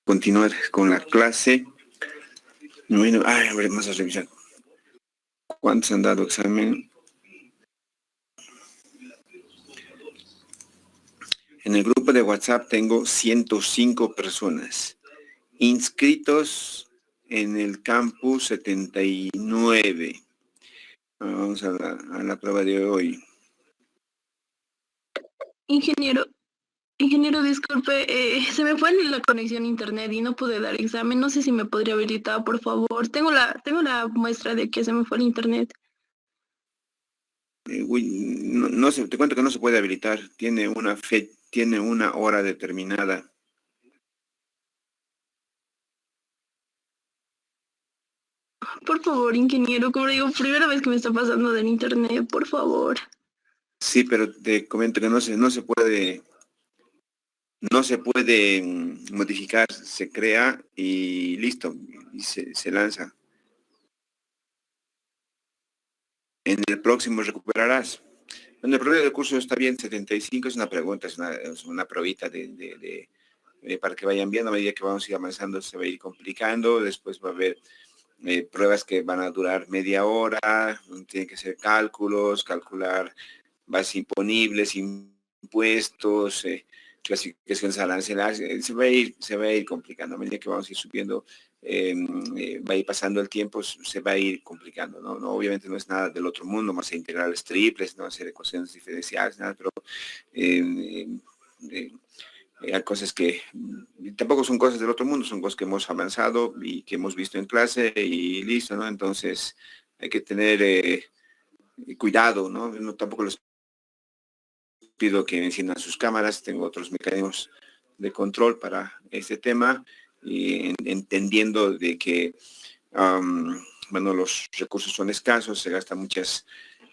continuar con la clase. Bueno, vamos a revisar. ¿Cuántos han dado examen? En el grupo de WhatsApp tengo 105 personas. Inscritos en el campus 79. Vamos a la prueba de hoy. Ingeniero, disculpe, se me fue la conexión a internet y no pude dar examen. No sé si me podría habilitar, por favor. Tengo la muestra de que se me fue el internet. No te cuento que no se puede habilitar. Tiene una hora determinada. Por favor, ingeniero, como digo, primera vez que me está pasando del internet, por favor. Sí, pero te comento que no se puede modificar, se crea y listo, y se lanza. En el próximo recuperarás. Bueno, el promedio del curso está bien, 75 es una pregunta, es una probita para que vayan viendo. A medida que vamos a ir avanzando se va a ir complicando, después va a haber pruebas que van a durar media hora, tienen que ser cálculos, calcular bases imponibles, impuestos, clasificaciones arancelarias, se va a ir complicando. A medida que vamos a ir subiendo, va a ir pasando el tiempo, se va a ir complicando, ¿no? Obviamente no es nada del otro mundo, más integrales triples, no hacer ecuaciones diferenciales, nada, pero hay cosas que tampoco son cosas del otro mundo, son cosas que hemos avanzado y que hemos visto en clase y listo, ¿no? Entonces hay que tener cuidado, ¿no? No tampoco les pido que enciendan sus cámaras, tengo otros mecanismos de control para este tema y entendiendo de que, bueno, los recursos son escasos, se gastan muchas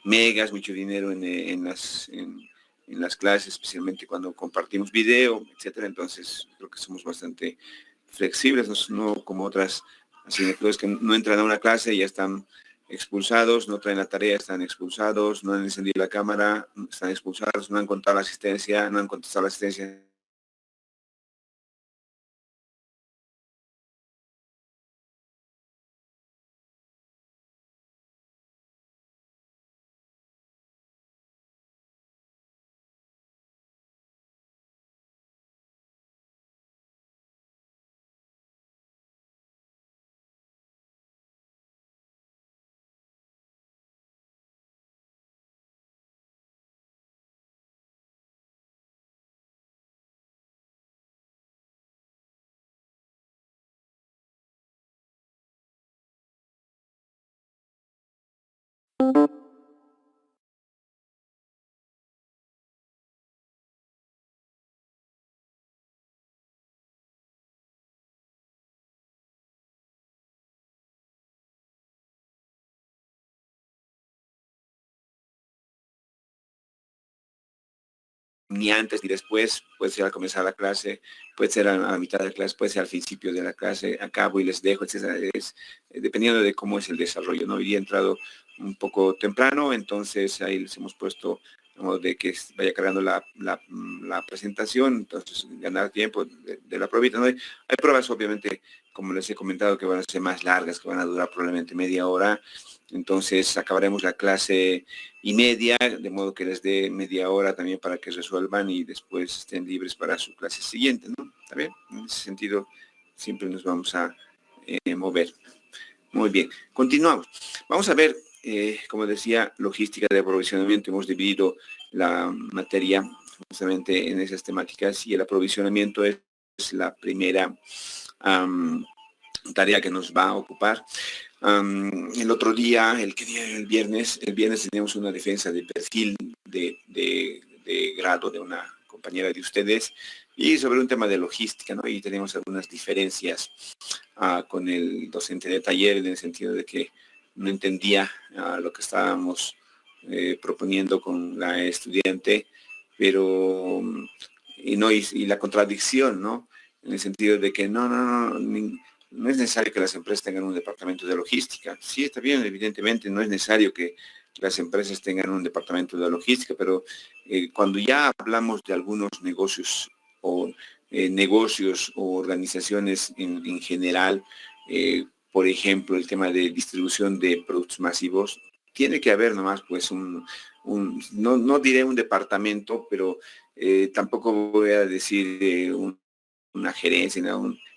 megas, mucho dinero en las clases, especialmente cuando compartimos video, etcétera. Entonces, creo que somos bastante flexibles, no como otras asignaturas que no entran a una clase y ya están expulsados, no traen la tarea, están expulsados, no han encendido la cámara, están expulsados, no han contado la asistencia, no han contestado la asistencia. Ni antes ni después, puede ser al comenzar la clase, puede ser a la mitad de la clase, puede ser al principio de la clase, acabo y les dejo, etcétera. Dependiendo de cómo es el desarrollo, ¿no? Hoy día he entrado un poco temprano, entonces ahí les hemos puesto de que vaya cargando la presentación, entonces ganar tiempo de la probita, ¿no? Hay pruebas, obviamente, como les he comentado, que van a ser más largas, que van a durar probablemente media hora, entonces acabaremos la clase y media, de modo que les dé media hora también para que resuelvan y después estén libres para su clase siguiente, ¿no? ¿Está bien? En ese sentido, siempre nos vamos a mover. Muy bien, continuamos. Vamos a ver, como decía, logística de aprovisionamiento. Hemos dividido la materia justamente en esas temáticas y el aprovisionamiento es la primera tarea que nos va a ocupar. El otro día, el viernes teníamos una defensa de perfil de grado de una compañera de ustedes y sobre un tema de logística, ¿no? Y tenemos algunas diferencias con el docente de taller en el sentido de que no entendía lo que estábamos proponiendo con la estudiante, pero y la contradicción, ¿no? En el sentido de que no es necesario que las empresas tengan un departamento de logística. Sí, está bien, evidentemente, no es necesario que las empresas tengan un departamento de logística, pero cuando ya hablamos de algunos negocios o negocios o organizaciones en general, por ejemplo, el tema de distribución de productos masivos, tiene que haber nomás pues no diré un departamento, pero tampoco voy a decir una gerencia,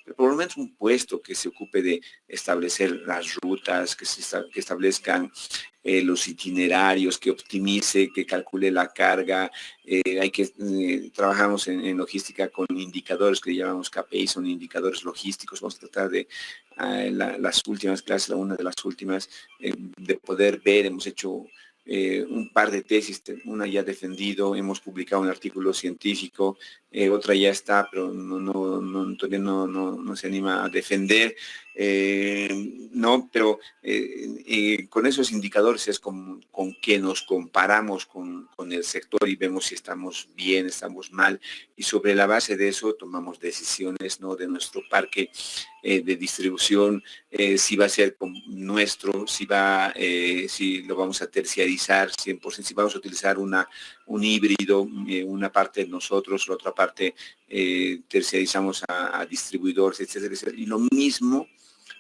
pero por lo menos un puesto que se ocupe de establecer las rutas, que establezcan los itinerarios, que optimice, que calcule la carga. Trabajamos en logística con indicadores que llamamos KPI, son indicadores logísticos. Vamos a tratar de las últimas clases, una de las últimas, de poder ver. Hemos hecho un par de tesis, una ya defendido, hemos publicado un artículo científico, otra ya está, pero todavía no se anima a defender, pero con esos indicadores es con que nos comparamos con el sector y vemos si estamos bien, estamos mal, y sobre la base de eso tomamos decisiones, ¿no?, de nuestro parque de distribución, si va a ser nuestro, si lo vamos a terciarizar 100%, si vamos a utilizar un híbrido, una parte de nosotros, la otra parte terciarizamos a distribuidores, etcétera, etcétera. Y lo mismo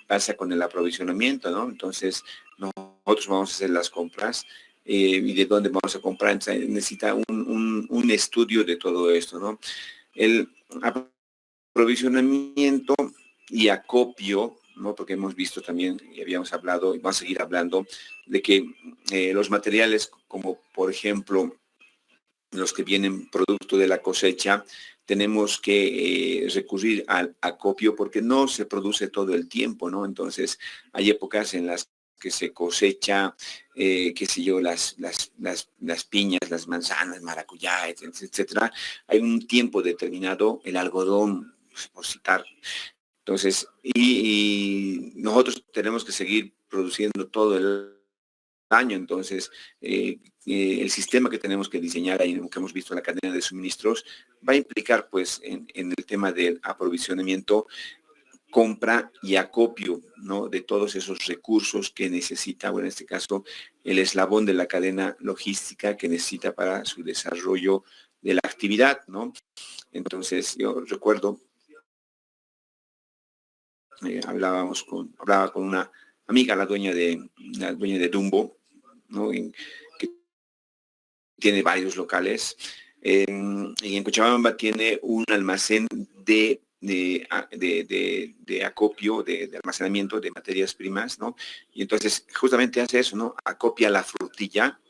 pasa con el aprovisionamiento, ¿no? Entonces, nosotros vamos a hacer las compras y de dónde vamos a comprar. Entonces, necesita un estudio de todo esto, ¿no? El aprovisionamiento y acopio, ¿no?, porque hemos visto también, y habíamos hablado, y vamos a seguir hablando, de que los materiales, como por ejemplo los que vienen producto de la cosecha, tenemos que recurrir al acopio porque no se produce todo el tiempo, ¿no? Entonces, hay épocas en las que se cosecha, qué sé yo, las piñas, las manzanas, maracuyá, etcétera. Hay un tiempo determinado, el algodón, por citar. Entonces, y nosotros tenemos que seguir produciendo todo el año. Entonces, el sistema que tenemos que diseñar ahí, que hemos visto en la cadena de suministros, va a implicar, pues, en el tema del aprovisionamiento, compra y acopio, ¿no?, de todos esos recursos que necesita, o en este caso, el eslabón de la cadena logística que necesita para su desarrollo de la actividad, ¿no? Entonces, yo recuerdo, hablaba con una amiga, la dueña de Dumbo, ¿no?, que tiene varios locales, y en Cochabamba tiene un almacén de acopio, de almacenamiento de materias primas, ¿no? Y entonces justamente hace eso, ¿no? Acopia la frutilla,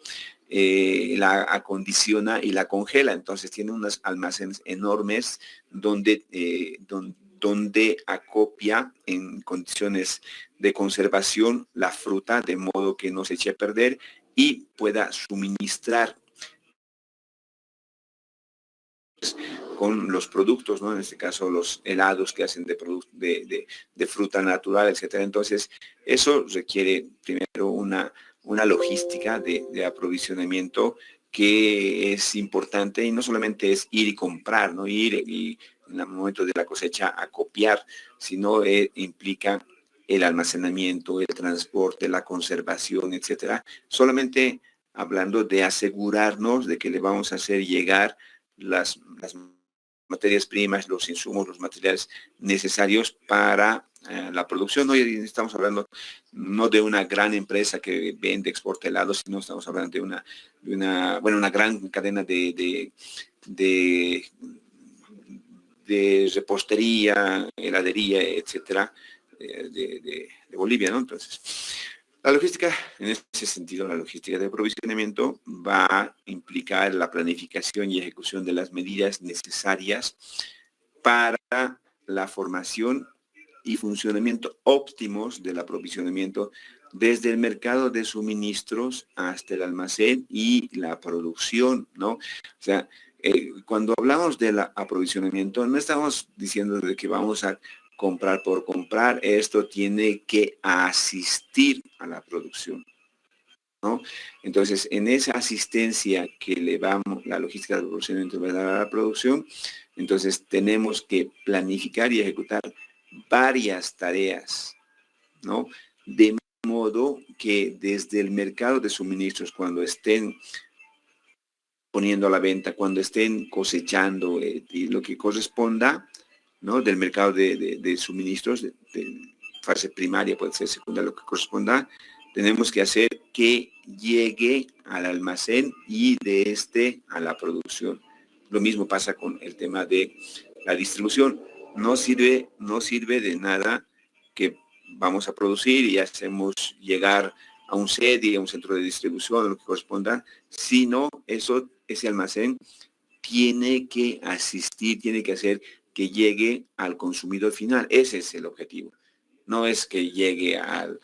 la acondiciona y la congela. Entonces tiene unos almacenes enormes donde acopia en condiciones de conservación la fruta de modo que no se eche a perder y pueda suministrar con los productos, ¿no? En este caso, los helados que hacen de fruta natural, etcétera. Entonces, eso requiere primero una logística de aprovisionamiento que es importante, y no solamente es ir y comprar, ¿no? Ir y en el momento de la cosecha a copiar, sino implica el almacenamiento, el transporte, la conservación, etcétera. Solamente hablando de asegurarnos de que le vamos a hacer llegar las materias primas, los insumos, los materiales necesarios para la producción. Hoy estamos hablando no de una gran empresa que vende, exporta helados, sino estamos hablando de una gran cadena de repostería, heladería, etcétera, de Bolivia, ¿no? Entonces, la logística, en ese sentido, la logística de aprovisionamiento va a implicar la planificación y ejecución de las medidas necesarias para la formación y funcionamiento óptimos del aprovisionamiento desde el mercado de suministros hasta el almacén y la producción, ¿no? O sea, cuando hablamos del aprovisionamiento, no estamos diciendo de que vamos a comprar por comprar, esto tiene que asistir a la producción, ¿no? Entonces, en esa asistencia que le vamos, la logística de aprovisionamiento va a dar a la producción, entonces tenemos que planificar y ejecutar varias tareas, ¿no? De modo que desde el mercado de suministros, cuando estén poniendo a la venta, cuando estén cosechando y lo que corresponda, ¿no? Del mercado de suministros, de fase primaria, puede ser secundaria, lo que corresponda, tenemos que hacer que llegue al almacén y de este a la producción. Lo mismo pasa con el tema de la distribución. No sirve de nada que vamos a producir y hacemos llegar a un sede, a un centro de distribución, lo que corresponda, sino ese almacén tiene que asistir, tiene que hacer que llegue al consumidor final. Ese es el objetivo. No es que llegue al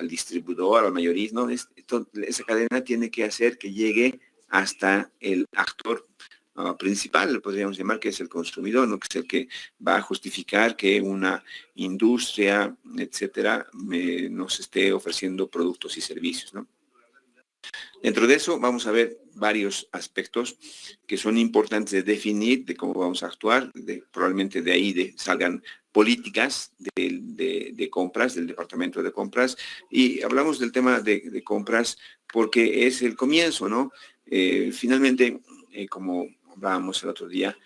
distribuidor, al mayorista, no, esa cadena tiene que hacer que llegue hasta el actor principal, podríamos llamar, que es el consumidor, ¿no? Que es el que va a justificar que una industria, etcétera, nos esté ofreciendo productos y servicios, ¿no? Dentro de eso vamos a ver varios aspectos que son importantes de definir, de cómo vamos a actuar, probablemente de ahí salgan políticas de compras, del departamento de compras, y hablamos del tema de compras porque es el comienzo, ¿no? Finalmente, como hablábamos el otro día,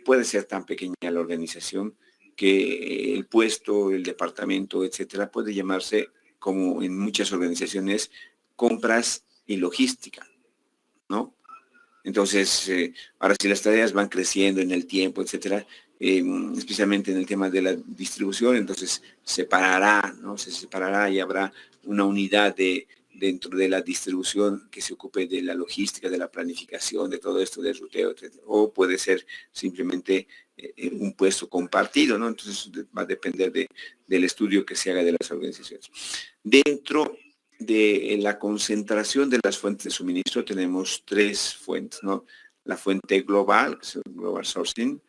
puede ser tan pequeña la organización que el puesto, el departamento, etcétera, puede llamarse, como en muchas organizaciones, compras y logística, ¿no? Entonces, ahora si las tareas van creciendo en el tiempo, etcétera, especialmente en el tema de la distribución, entonces separará, ¿no? Se separará y habrá una unidad dentro de la distribución que se ocupe de la logística, de la planificación, de todo esto, del ruteo, etcétera. O puede ser simplemente un puesto compartido, ¿no? Entonces va a depender del estudio que se haga de las organizaciones. Dentro de la concentración de las fuentes de suministro tenemos tres fuentes, ¿no? La fuente global, que es el global sourcing,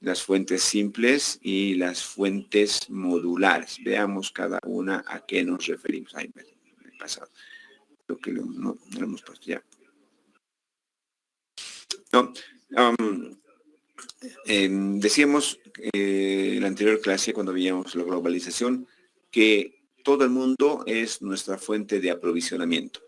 las fuentes simples y las fuentes modulares. Veamos cada una a qué nos referimos. Ahí me he pasado. Lo que no lo hemos puesto ya. No, decíamos en la anterior clase, cuando veíamos la globalización, que todo el mundo es nuestra fuente de aprovisionamiento,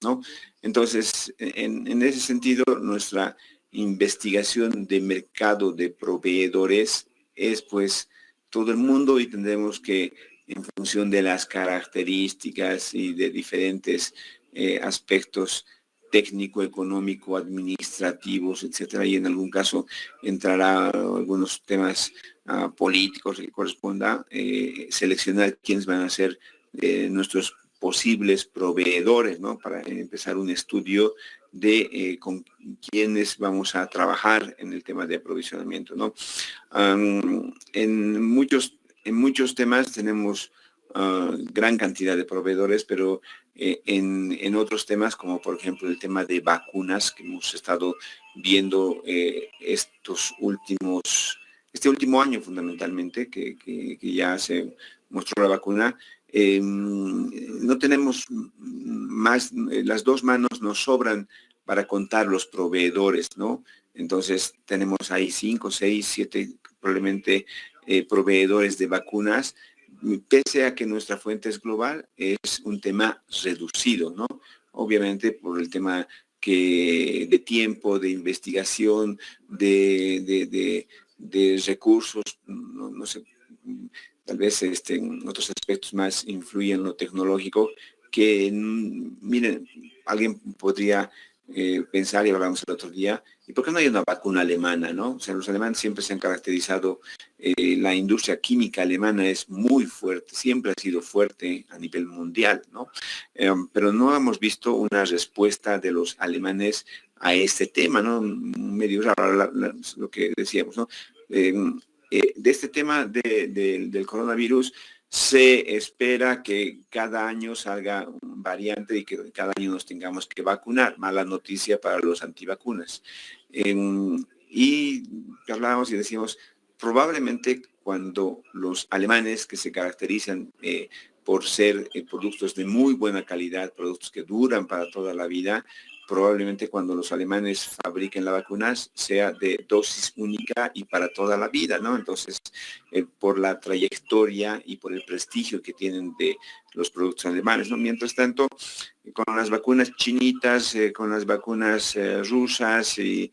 ¿no? Entonces, en ese sentido, nuestra investigación de mercado de proveedores es pues todo el mundo, y tendremos que, en función de las características y de diferentes aspectos técnico, económico, administrativos, etcétera, y en algún caso entrará algunos temas políticos que corresponda, seleccionar quiénes van a ser nuestros posibles proveedores, ¿no? Para empezar un estudio de con quiénes vamos a trabajar en el tema de aprovisionamiento, ¿no? En muchos temas tenemos gran cantidad de proveedores, pero en otros temas, como por ejemplo el tema de vacunas, que hemos estado viendo este último año fundamentalmente, que ya se mostró la vacuna, no tenemos más, las dos manos nos sobran para contar los proveedores, ¿no? Entonces tenemos ahí 5, 6, 7 probablemente proveedores de vacunas, pese a que nuestra fuente es global, es un tema reducido, ¿no? Obviamente por el tema de tiempo, de investigación, de recursos, no sé, tal vez en otros aspectos más influyen lo tecnológico, que, miren, alguien podría pensar, y hablamos el otro día, ¿y por qué no hay una vacuna alemana, no? O sea, los alemanes siempre se han caracterizado, la industria química alemana es muy fuerte, siempre ha sido fuerte a nivel mundial, ¿no? Pero no hemos visto una respuesta de los alemanes a este tema, ¿no? Medio raro lo que decíamos, ¿no? De este tema del coronavirus, se espera que cada año salga un variante y que cada año nos tengamos que vacunar. Mala noticia para los antivacunas. Y hablábamos y decíamos, probablemente cuando los alemanes, que se caracterizan por ser productos de muy buena calidad, productos que duran para toda la vida, probablemente cuando los alemanes fabriquen las vacunas sea de dosis única y para toda la vida, ¿no? Entonces, por la trayectoria y por el prestigio que tienen de los productos alemanes, ¿no? Mientras tanto, con las vacunas chinitas, con las vacunas rusas y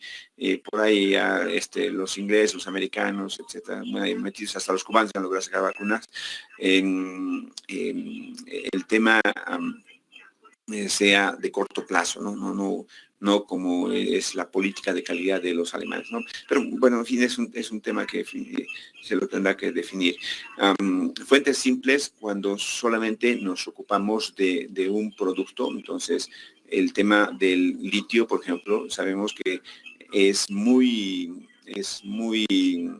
por ahí los ingleses, los americanos, etcétera, metidos hasta los cubanos han logrado sacar vacunas, el tema sea de corto plazo, ¿no? No como es la política de calidad de los alemanes, ¿no? Pero bueno, en fin, es un tema que se lo tendrá que definir. Fuentes simples cuando solamente nos ocupamos de un producto. Entonces, el tema del litio, por ejemplo, sabemos que es muy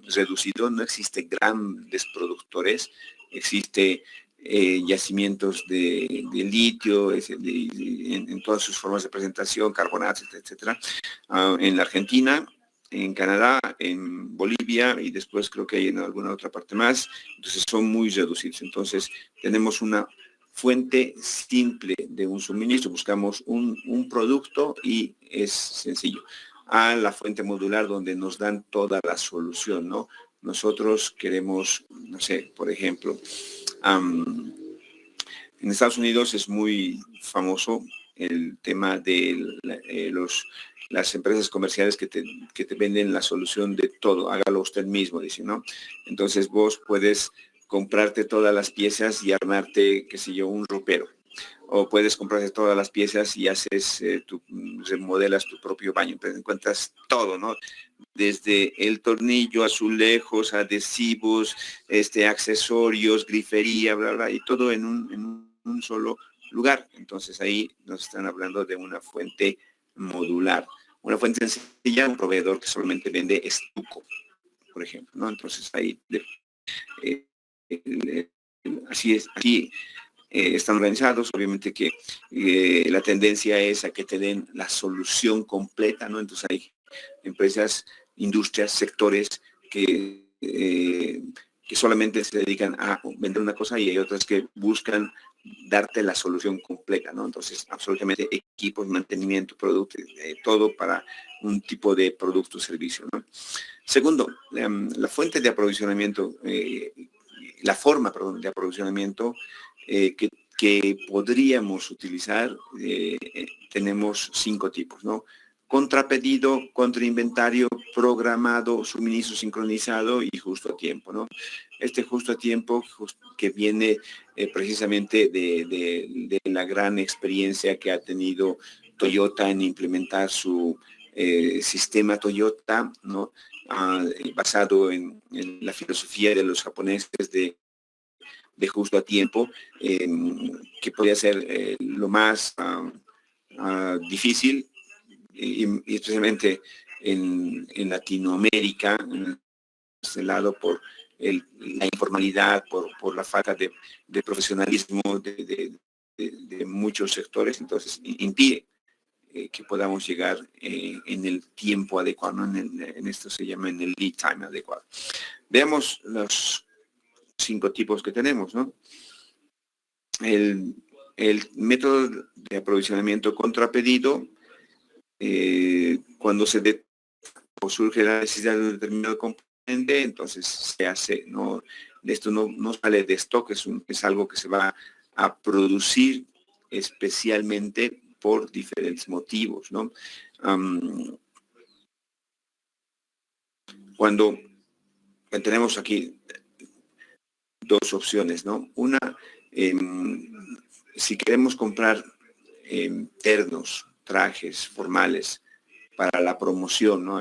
reducido, no existe grandes productores, existe yacimientos de litio en todas sus formas de presentación, carbonatos, etcétera, en la Argentina, en Canadá, en Bolivia y después creo que hay en alguna otra parte más. Entonces son muy reducidos. Entonces tenemos una fuente simple de un suministro, buscamos un producto y es sencillo. A la fuente modular donde nos dan toda la solución, ¿no? Nosotros queremos, no sé, por ejemplo, en Estados Unidos es muy famoso el tema de las empresas comerciales que te venden la solución de todo, hágalo usted mismo, dicen, ¿no? Entonces vos puedes comprarte todas las piezas y armarte, qué sé yo, un ropero. O puedes comprarte todas las piezas y haces, remodelas tu propio baño, pero encuentras todo, ¿no? Desde el tornillo, azulejos, adhesivos, accesorios, grifería, bla, bla, y todo en un solo lugar. Entonces ahí nos están hablando de una fuente modular. Una fuente sencilla, un proveedor que solamente vende estuco, por ejemplo, ¿no? Entonces ahí, así es, aquí están organizados, obviamente que la tendencia es a que te den la solución completa, ¿no? Entonces hay empresas, industrias, sectores que solamente se dedican a vender una cosa y hay otras que buscan darte la solución completa, ¿no? Entonces, absolutamente equipos, mantenimiento, productos, todo para un tipo de producto o servicio, ¿no? Segundo, la fuente de aprovisionamiento, la forma, perdón, de aprovisionamiento que podríamos utilizar, tenemos 5 tipos, ¿no? Contrapedido, contrainventario, programado, suministro sincronizado y justo a tiempo, ¿no? Este justo a tiempo que viene precisamente de la gran experiencia que ha tenido Toyota en implementar su sistema Toyota, ¿no? Basado en la filosofía de los japoneses de justo a tiempo, que podría ser lo más difícil, y especialmente en Latinoamérica, en este lado, por la informalidad, por la falta de profesionalismo de muchos sectores, entonces impide que podamos llegar en el tiempo adecuado, ¿no? En esto se llama en el lead time adecuado. Veamos los 5 tipos que tenemos, ¿no? El método de aprovisionamiento contrapedido, cuando surge la necesidad de un determinado componente, entonces se hace, ¿no? Esto no sale de stock, es algo que se va a producir especialmente por diferentes motivos, ¿no? Cuando tenemos aquí 2 opciones, ¿no? Una, si queremos comprar ternos, trajes formales para la promoción, ¿no?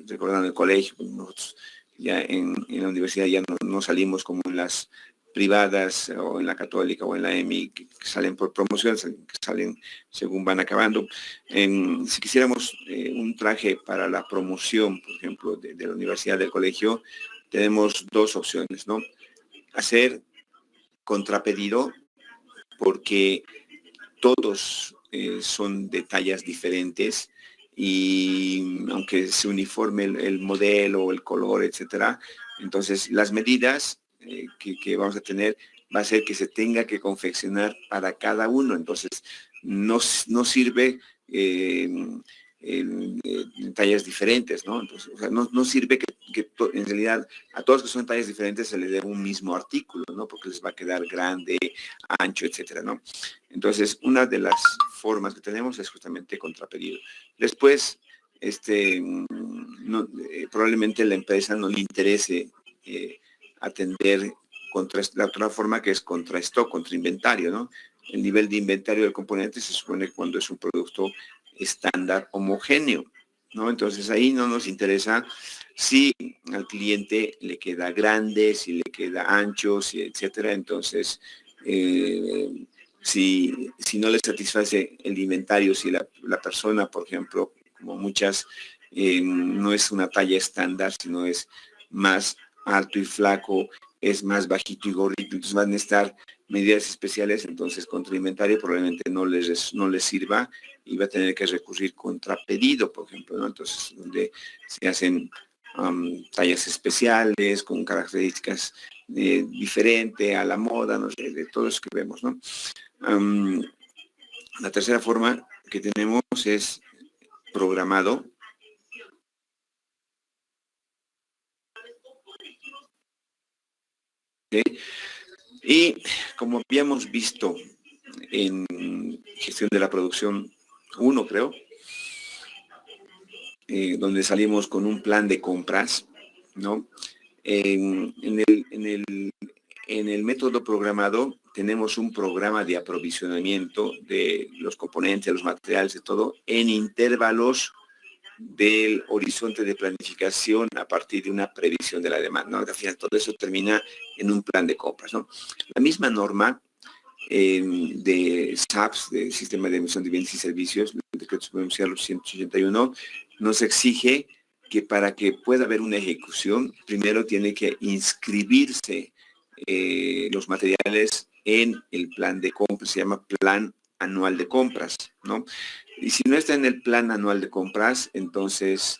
Recordando el colegio, nosotros ya en la universidad ya no salimos como en las privadas o en la católica o en la EMI, que salen por promoción, que salen según van acabando. Si quisiéramos un traje para la promoción, por ejemplo, de la universidad, del colegio, tenemos 2 opciones, ¿no? Hacer contrapedido, porque todos son de tallas diferentes y aunque se uniforme el modelo o el color, etcétera, entonces las medidas que vamos a tener va a ser que se tenga que confeccionar para cada uno. Entonces no sirve en tallas diferentes, ¿no? Entonces, o sea, no sirve en realidad a todos que son tallas diferentes se les dé un mismo artículo, ¿no? Porque les va a quedar grande, ancho, etcétera, ¿no? Entonces, una de las formas que tenemos es justamente contrapedido. Después, probablemente la empresa no le interese atender contra la otra forma que es contra stock, contra inventario, ¿no? El nivel de inventario del componente se supone cuando es un producto estándar homogéneo, ¿no? Entonces ahí no nos interesa si al cliente le queda grande, si le queda ancho, si, etcétera. Entonces, si no le satisface el inventario, si la persona, por ejemplo, como muchas, no es una talla estándar, sino es más alto y flaco, es más bajito y gordito, entonces van a estar medidas especiales, entonces contra inventario probablemente no les sirva y va a tener que recurrir contra pedido, por ejemplo, ¿no? Entonces, donde se hacen tallas especiales con características diferentes a la moda, no sé, de todo eso que vemos, ¿no? La tercera forma que tenemos es programado. ¿Okay? Y como habíamos visto en gestión de la producción 1, creo, donde salimos con un plan de compras, ¿no? En el método programado tenemos un programa de aprovisionamiento de los componentes, los materiales, de todo, en intervalos del horizonte de planificación a partir de una previsión de la demanda, ¿no? Al final todo eso termina en un plan de compras, ¿no? La misma norma de SAPS, de Sistema de Emisión de Bienes y Servicios, el decreto supranacional 181, nos exige que para que pueda haber una ejecución, primero tiene que inscribirse los materiales en el plan de compras, se llama plan anual de compras, ¿no? Y si no está en el plan anual de compras, entonces,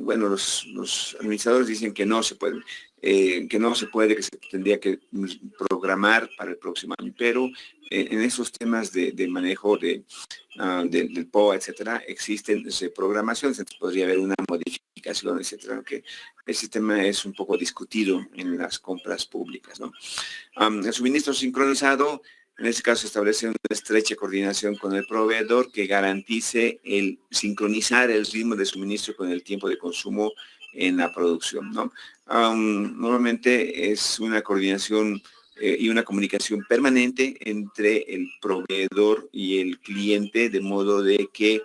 bueno, los administradores dicen que no se puede, que se tendría que programar para el próximo año, pero en esos temas de manejo del POA, etcétera, existen programaciones, entonces podría haber una modificación, etcétera, aunque ese tema es un poco discutido en las compras públicas, ¿no? El suministro sincronizado, en este caso, establece una estrecha coordinación con el proveedor que garantice el sincronizar el ritmo de suministro con el tiempo de consumo en la producción, ¿no? Normalmente es una coordinación y una comunicación permanente entre el proveedor y el cliente, de modo de que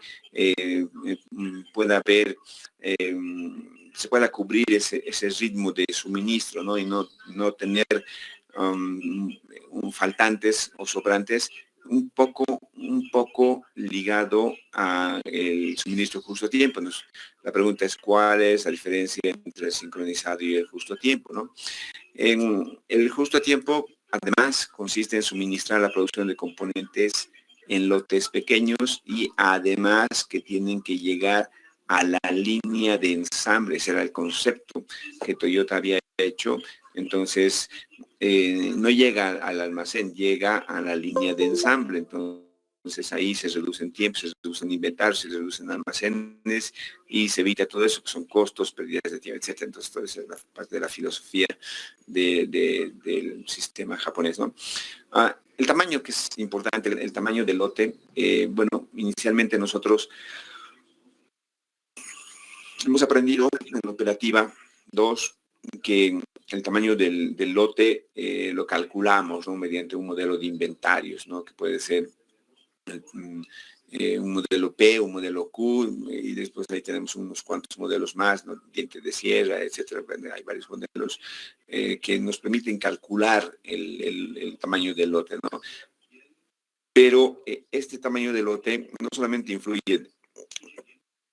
pueda haber, se pueda cubrir ese ritmo de suministro, ¿no? Y no tener faltantes o sobrantes, un poco ligado al suministro justo a tiempo. La pregunta es cuál es la diferencia entre el sincronizado y el justo a tiempo, ¿no? En el justo a tiempo, además, consiste en suministrar la producción de componentes en lotes pequeños y además que tienen que llegar a la línea de ensamble. Ese era el concepto que Toyota había hecho. Entonces, no llega al almacén, llega a la línea de ensamble. Entonces ahí se reducen tiempos, se reducen inventarios, se reducen almacenes y se evita todo eso, que son costos, pérdidas de tiempo, etc. Entonces, todo eso es parte de la filosofía del sistema japonés, ¿no? El tamaño, que es importante, el tamaño del lote. Bueno, inicialmente nosotros hemos aprendido en la operativa 2 que el tamaño del lote lo calculamos, ¿no? Mediante un modelo de inventarios, ¿no? Que puede ser un modelo P, un modelo Q, y después ahí tenemos unos cuantos modelos más, ¿no? Dientes de sierra, etcétera. Hay varios modelos que nos permiten calcular el tamaño del lote, ¿no? Pero este tamaño del lote no solamente influye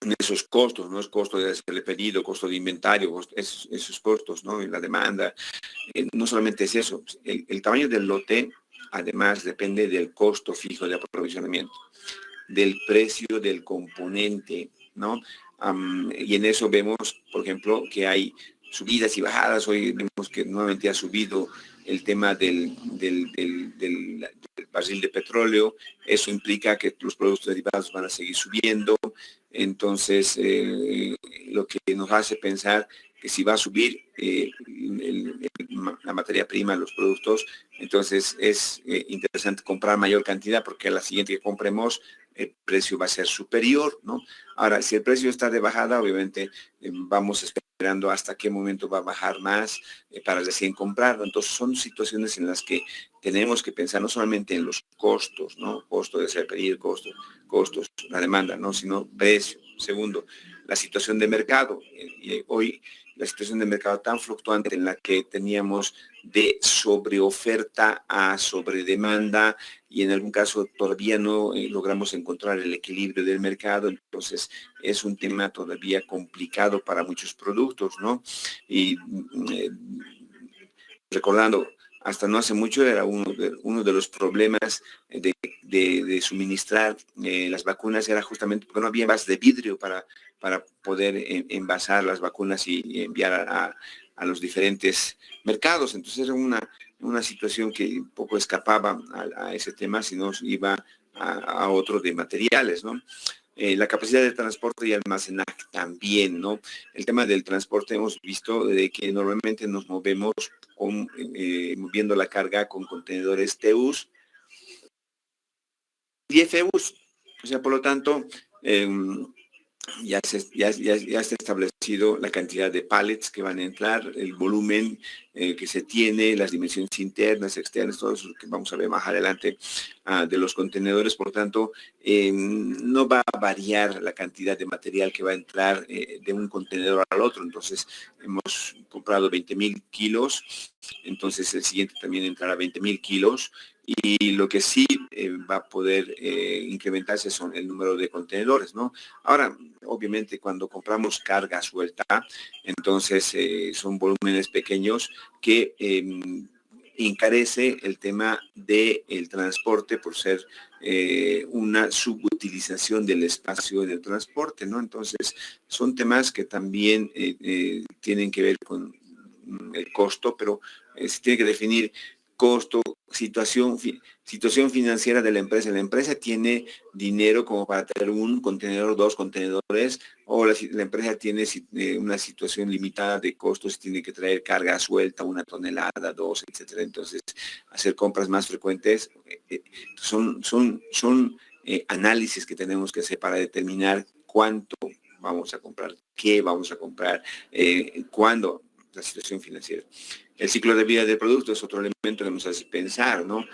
en esos costos, ¿no? Es costo de hacerle pedido, costo de inventario, esos costos, ¿no? Y la demanda. No solamente es eso, el tamaño del lote además depende del costo fijo de aprovisionamiento, del precio del componente, ¿no? Y en eso vemos, por ejemplo, que hay subidas y bajadas. Hoy vemos que nuevamente ha subido el tema del barril de petróleo. Eso implica que los productos derivados van a seguir subiendo. Entonces, lo que nos hace pensar que si va a subir la materia prima, los productos, entonces es interesante comprar mayor cantidad porque a la siguiente que compremos el precio va a ser superior, ¿no? Ahora, si el precio está de bajada, obviamente vamos esperando hasta qué momento va a bajar más para recién comprarlo. Entonces, son situaciones en las que tenemos que pensar no solamente en los costos, ¿no? Costo de hacer pedir, costos, la demanda, ¿no? Sino precio. Segundo, la situación de mercado. Hoy la situación de mercado tan fluctuante en la que teníamos de sobreoferta a sobredemanda y en algún caso todavía no logramos encontrar el equilibrio del mercado, entonces es un tema todavía complicado para muchos productos, ¿no? Y recordando, hasta no hace mucho era uno de los problemas de suministrar las vacunas, era justamente porque no había envases de vidrio para poder envasar las vacunas y enviar a los diferentes mercados. Entonces era una situación que un poco escapaba a ese tema, si no iba a otro de materiales, ¿no? La capacidad de transporte y almacenaje también, ¿no? El tema del transporte hemos visto de que normalmente nos movemos moviendo la carga con contenedores TEUs y FEUs. O sea, por lo tanto, ya está establecido la cantidad de pallets que van a entrar, el volumen que se tiene, las dimensiones internas, externas, todo eso que vamos a ver más adelante de los contenedores. Por lo tanto, no va a variar la cantidad de material que va a entrar de un contenedor al otro. Entonces, hemos comprado 20,000 kilos, entonces el siguiente también entrará 20,000 kilos. Y lo que sí va a poder incrementarse son el número de contenedores, ¿no? Ahora, obviamente, cuando compramos carga suelta, entonces son volúmenes pequeños que encarece el tema del transporte por ser una subutilización del espacio del transporte, ¿no? Entonces, son temas que también tienen que ver con el costo, pero se tiene que definir costo, situación financiera de la empresa. La empresa tiene dinero como para tener un contenedor, dos contenedores, o la empresa tiene una situación limitada de costos, tiene que traer carga suelta, 1 tonelada, 2, etcétera. Entonces, hacer compras más frecuentes son análisis que tenemos que hacer para determinar cuánto vamos a comprar, qué vamos a comprar, cuándo, la situación financiera. El ciclo de vida del producto es otro elemento que nos hace pensar, ¿no?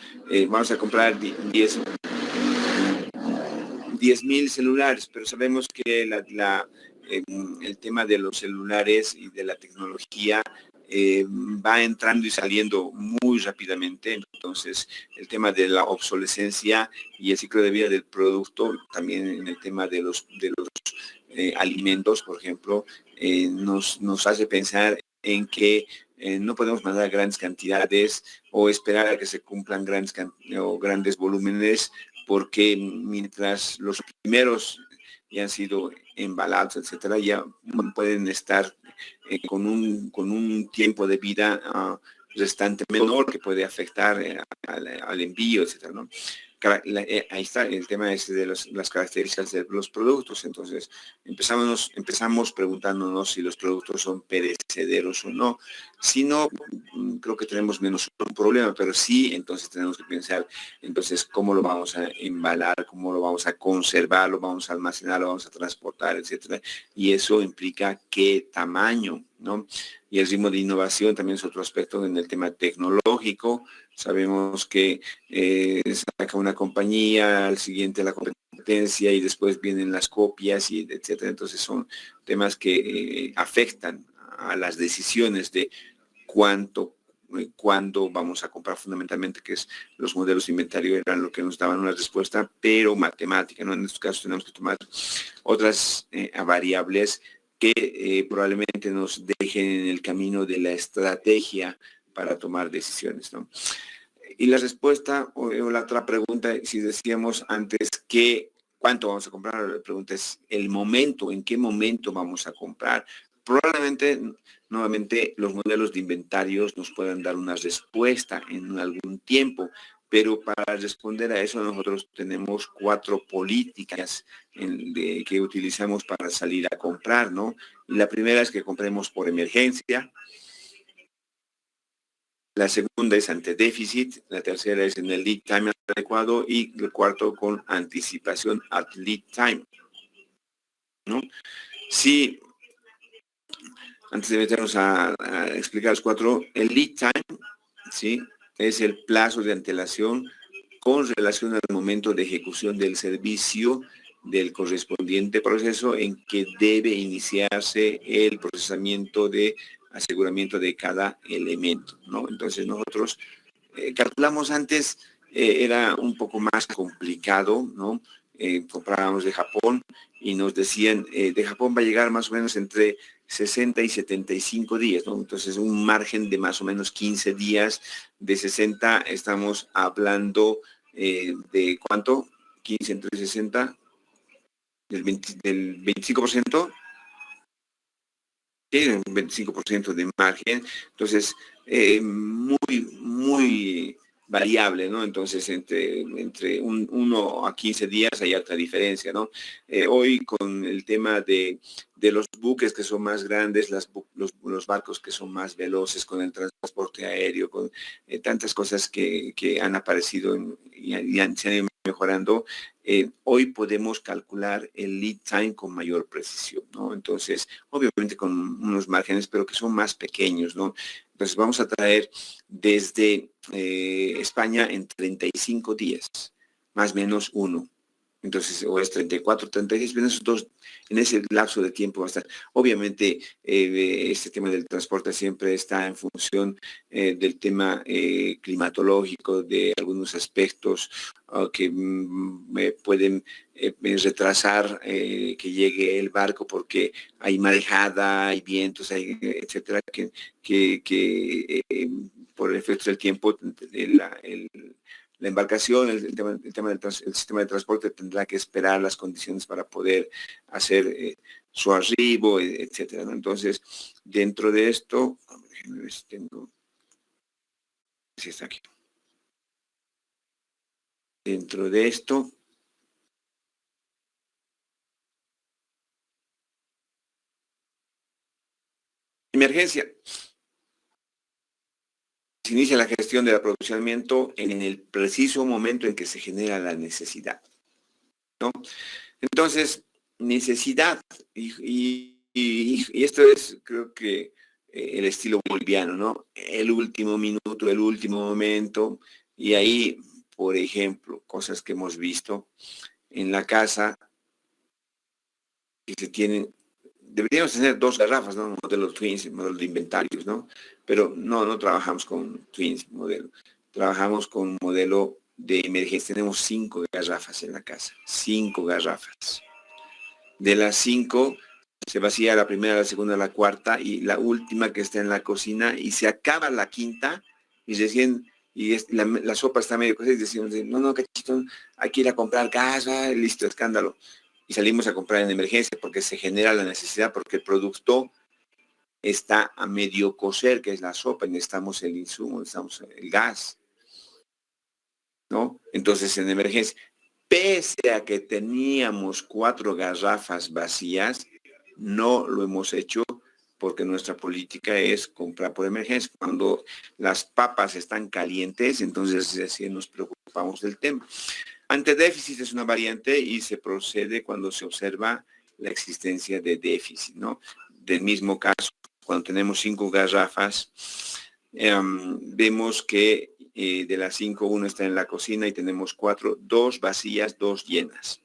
Vamos a comprar 10,000 celulares, pero sabemos que el tema de los celulares y de la tecnología va entrando y saliendo muy rápidamente. Entonces, el tema de la obsolescencia y el ciclo de vida del producto, también en el tema de los alimentos, por ejemplo, nos hace pensar en que no podemos mandar grandes cantidades o esperar a que se cumplan grandes volúmenes, porque mientras los primeros ya han sido embalados, etcétera, ya pueden estar con un tiempo de vida restante menor que puede afectar al envío, etcétera, ¿no? Ahí está el tema de las características de los productos. Entonces, empezamos preguntándonos si los productos son perecederos o no. Si no, creo que tenemos menos un problema, pero sí, entonces tenemos que pensar, entonces, cómo lo vamos a embalar, cómo lo vamos a conservar, lo vamos a almacenar, lo vamos a transportar, etcétera. Y eso implica qué tamaño, ¿no? Y el ritmo de innovación también es otro aspecto en el tema tecnológico. Sabemos que saca una compañía, al siguiente la competencia y después vienen las copias, y etcétera. Entonces son temas que afectan a las decisiones de cuándo vamos a comprar fundamentalmente, que es los modelos de inventario eran lo que nos daban una respuesta, pero matemática, ¿no? En estos casos tenemos que tomar otras variables que probablemente nos dejen en el camino de la estrategia para tomar decisiones, ¿no? Y la respuesta, o la otra pregunta, si decíamos antes que cuánto vamos a comprar, la pregunta es el momento, en qué momento vamos a comprar. Probablemente nuevamente los modelos de inventarios nos puedan dar una respuesta en algún tiempo, pero para responder a eso nosotros tenemos 4 políticas que utilizamos para salir a comprar, ¿no? Y la primera es que compremos por emergencia. La segunda es ante déficit, la tercera es en el lead time adecuado y el cuarto con anticipación at lead time, ¿no? Sí, antes de meternos a explicar los 4, el lead time, ¿sí? Es el plazo de antelación con relación al momento de ejecución del servicio del correspondiente proceso en que debe iniciarse el procesamiento de aseguramiento de cada elemento, ¿no? Entonces nosotros calculamos antes, era un poco más complicado, ¿no? Comprábamos de Japón y nos decían, de Japón va a llegar más o menos entre 60 y 75 días, ¿no? Entonces un margen de más o menos 15 días, de 60 estamos hablando de ¿cuánto? 15 entre 60, del 25%. Tiene un 25% de margen, entonces muy variable, ¿no? Entonces entre 1 a 15 días hay alta diferencia, ¿no? Hoy con el tema de los buques que son más grandes, los barcos que son más veloces, con el transporte aéreo, con tantas cosas que han aparecido se han ido mejorando, hoy podemos calcular el lead time con mayor precisión, ¿no? Entonces, obviamente con unos márgenes, pero que son más pequeños, ¿no? Entonces, vamos a traer desde España en 35 días, más o menos 1. Entonces, o es 34, 36, en ese lapso de tiempo va a estar. Obviamente, este tema del transporte siempre está en función del tema climatológico, de algunos aspectos que pueden retrasar que llegue el barco porque hay marejada, hay vientos, etcétera, que por el efecto del tiempo, la embarcación, el sistema de transporte tendrá que esperar las condiciones para poder hacer su arribo, etcétera, ¿no? Entonces, dentro de esto, déjenme ver si tengo, si está aquí. Dentro de esto, emergencia. Se inicia la gestión del aprovisionamiento en el preciso momento en que se genera la necesidad, ¿no? Entonces, necesidad, y esto es, creo que, el estilo boliviano, ¿no? El último minuto, el último momento, y ahí, por ejemplo, cosas que hemos visto en la casa, que se tienen, deberíamos tener 2 garrafas, ¿no? Modelo Twins, modelo de inventarios, ¿no? Pero no trabajamos con Twins modelo, trabajamos con modelo de emergencia. Tenemos 5 garrafas en la casa, 5 garrafas. De las 5 se vacía la primera, la segunda, la cuarta y la última que está en la cocina y se acaba la quinta y recién, la sopa está medio cocida y decimos, no, cachito, hay que ir a comprar gas, listo, escándalo. Y salimos a comprar en emergencia porque se genera la necesidad, porque el producto está a medio cocer, que es la sopa, y necesitamos el insumo, necesitamos el gas, ¿no? Entonces, en emergencia, pese a que teníamos 4 garrafas vacías, no lo hemos hecho porque nuestra política es comprar por emergencia. Cuando las papas están calientes, entonces así nos preocupamos del tema. Ante déficit es una variante y se procede cuando se observa la existencia de déficit, ¿no? Del mismo caso, cuando tenemos 5 garrafas, vemos que de las 5, 1 está en la cocina y tenemos 4, 2 vacías, 2 llenas.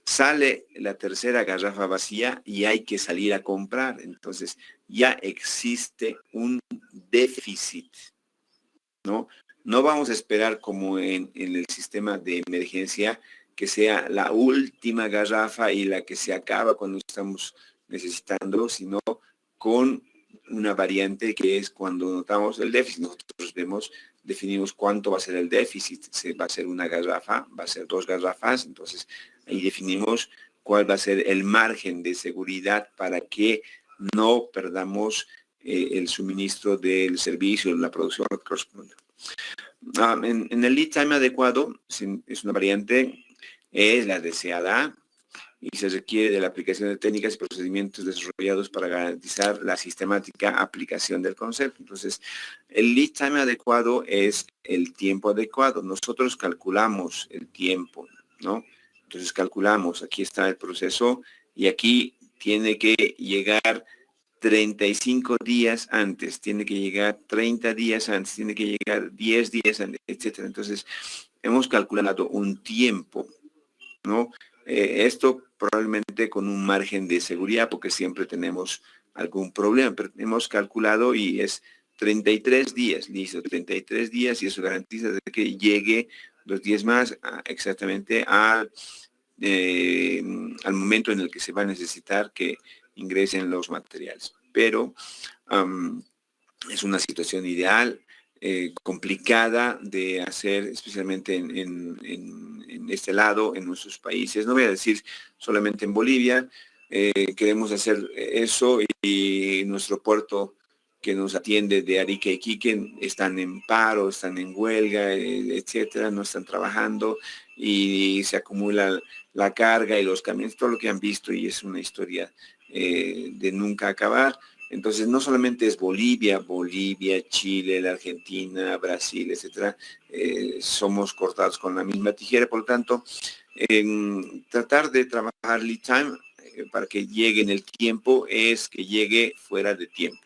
Sale la tercera garrafa vacía y hay que salir a comprar. Entonces, ya existe un déficit, ¿no? No vamos a esperar como en el sistema de emergencia que sea la última garrafa y la que se acaba cuando estamos necesitando, sino con una variante que es cuando notamos el déficit. Nosotros definimos cuánto va a ser el déficit. Va a ser una garrafa, va a ser 2 garrafas, entonces ahí definimos cuál va a ser el margen de seguridad para que no perdamos el suministro del servicio, la producción que corresponde. En el lead time adecuado, es una variante, es la deseada y se requiere de la aplicación de técnicas y procedimientos desarrollados para garantizar la sistemática aplicación del concepto. Entonces, el lead time adecuado es el tiempo adecuado. Nosotros calculamos el tiempo, ¿no? Entonces calculamos, aquí está el proceso y aquí tiene que llegar 35 días antes, tiene que llegar 30 días antes, tiene que llegar 10 días antes, etcétera. Entonces, hemos calculado un tiempo, ¿no? Esto probablemente con un margen de seguridad, porque siempre tenemos algún problema, pero hemos calculado y es 33 días, listo, 33 días y eso garantiza que llegue los 10 más exactamente al momento en el que se va a necesitar que ingresen los materiales. Pero es una situación ideal, complicada de hacer, especialmente en este lado, en nuestros países. No voy a decir solamente en Bolivia, queremos hacer eso y nuestro puerto que nos atiende de Arica y Iquique están en paro, están en huelga, etcétera, no están trabajando y se acumula la carga y los camiones, todo lo que han visto y es una historia de nunca acabar. Entonces, no solamente es Bolivia, Chile, la Argentina, Brasil, etcétera, somos cortados con la misma tijera, por lo tanto, tratar de trabajar lead time para que llegue en el tiempo es que llegue fuera de tiempo.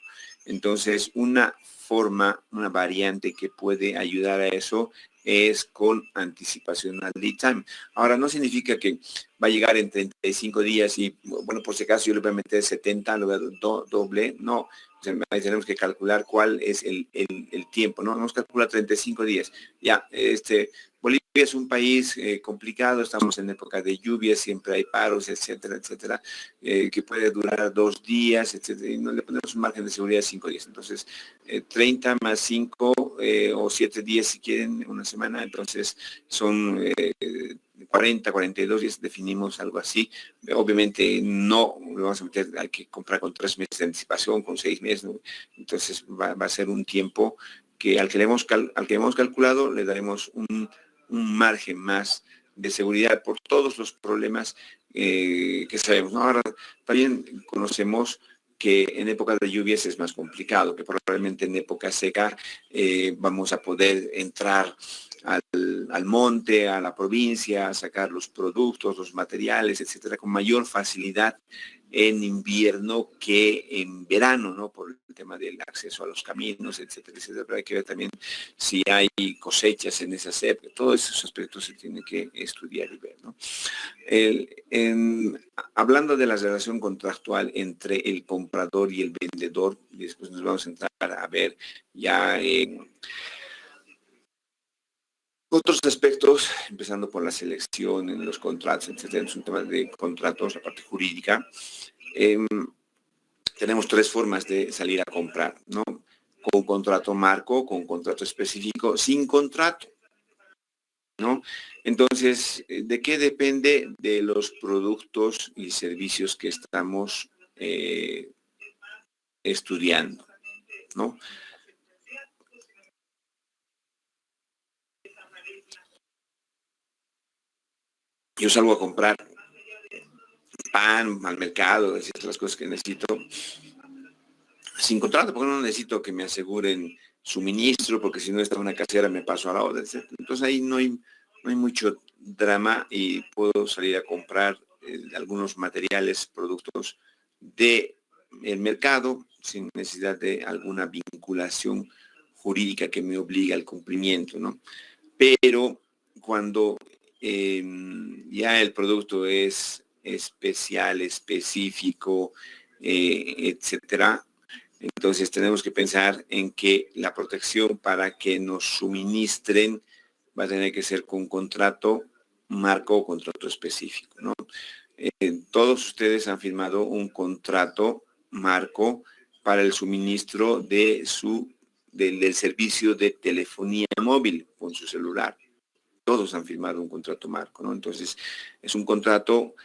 Entonces, una forma, una variante que puede ayudar a eso es con anticipación al lead time. Ahora, no significa que va a llegar en 35 días y, bueno, por si acaso yo le voy a meter 70, lo voy a doble. No, o sea, ahí tenemos que calcular cuál es el tiempo, ¿no? Nos calcula 35 días. Ya, Bolivia es un país complicado, estamos en época de lluvias, siempre hay paros, etcétera, etcétera, que puede durar 2 días, etcétera, y no le ponemos un margen de seguridad de 5 días. Entonces, 30 más 5 o 7 días si quieren, una semana, entonces son 40, 42 días, definimos algo así. Obviamente no lo vamos a meter, hay que comprar con 3 meses de anticipación, con 6 meses, ¿no? Entonces va a ser un tiempo que al que hemos calculado le daremos un margen más de seguridad por todos los problemas que sabemos, ¿no? Ahora también conocemos que en época de lluvias es más complicado, que probablemente en época seca vamos a poder entrar al monte, a la provincia, a sacar los productos, los materiales, etcétera, con mayor facilidad en invierno que en verano, ¿no? Por el tema del acceso a los caminos, etcétera, etcétera. Pero hay que ver también si hay cosechas en esas épocas. Todos esos aspectos se tienen que estudiar y ver, ¿no? Hablando de la relación contractual entre el comprador y el vendedor, después nos vamos a entrar a ver ya otros aspectos, empezando por la selección en los contratos, etcétera. Es un tema de contratos, la parte jurídica. Tenemos 3 formas de salir a comprar, ¿no? Con contrato marco, con contrato específico, sin contrato, ¿no? Entonces, ¿de qué depende? De los productos y servicios que estamos estudiando, ¿no? Yo salgo a comprar pan al mercado, esas son las cosas que necesito sin contrato, porque no necesito que me aseguren suministro, porque si no está una casera me paso a la otra, etc. Entonces ahí no hay mucho drama y puedo salir a comprar algunos materiales, productos del mercado sin necesidad de alguna vinculación jurídica que me obligue al cumplimiento, ¿no? Pero cuando ya el producto es especial, específico, etcétera, entonces tenemos que pensar en que la protección para que nos suministren va a tener que ser con contrato marco o contrato específico, ¿no? Todos ustedes han firmado un contrato marco para el suministro del servicio de telefonía móvil con su celular. Todos han firmado un contrato marco, ¿no? Entonces, es un contrato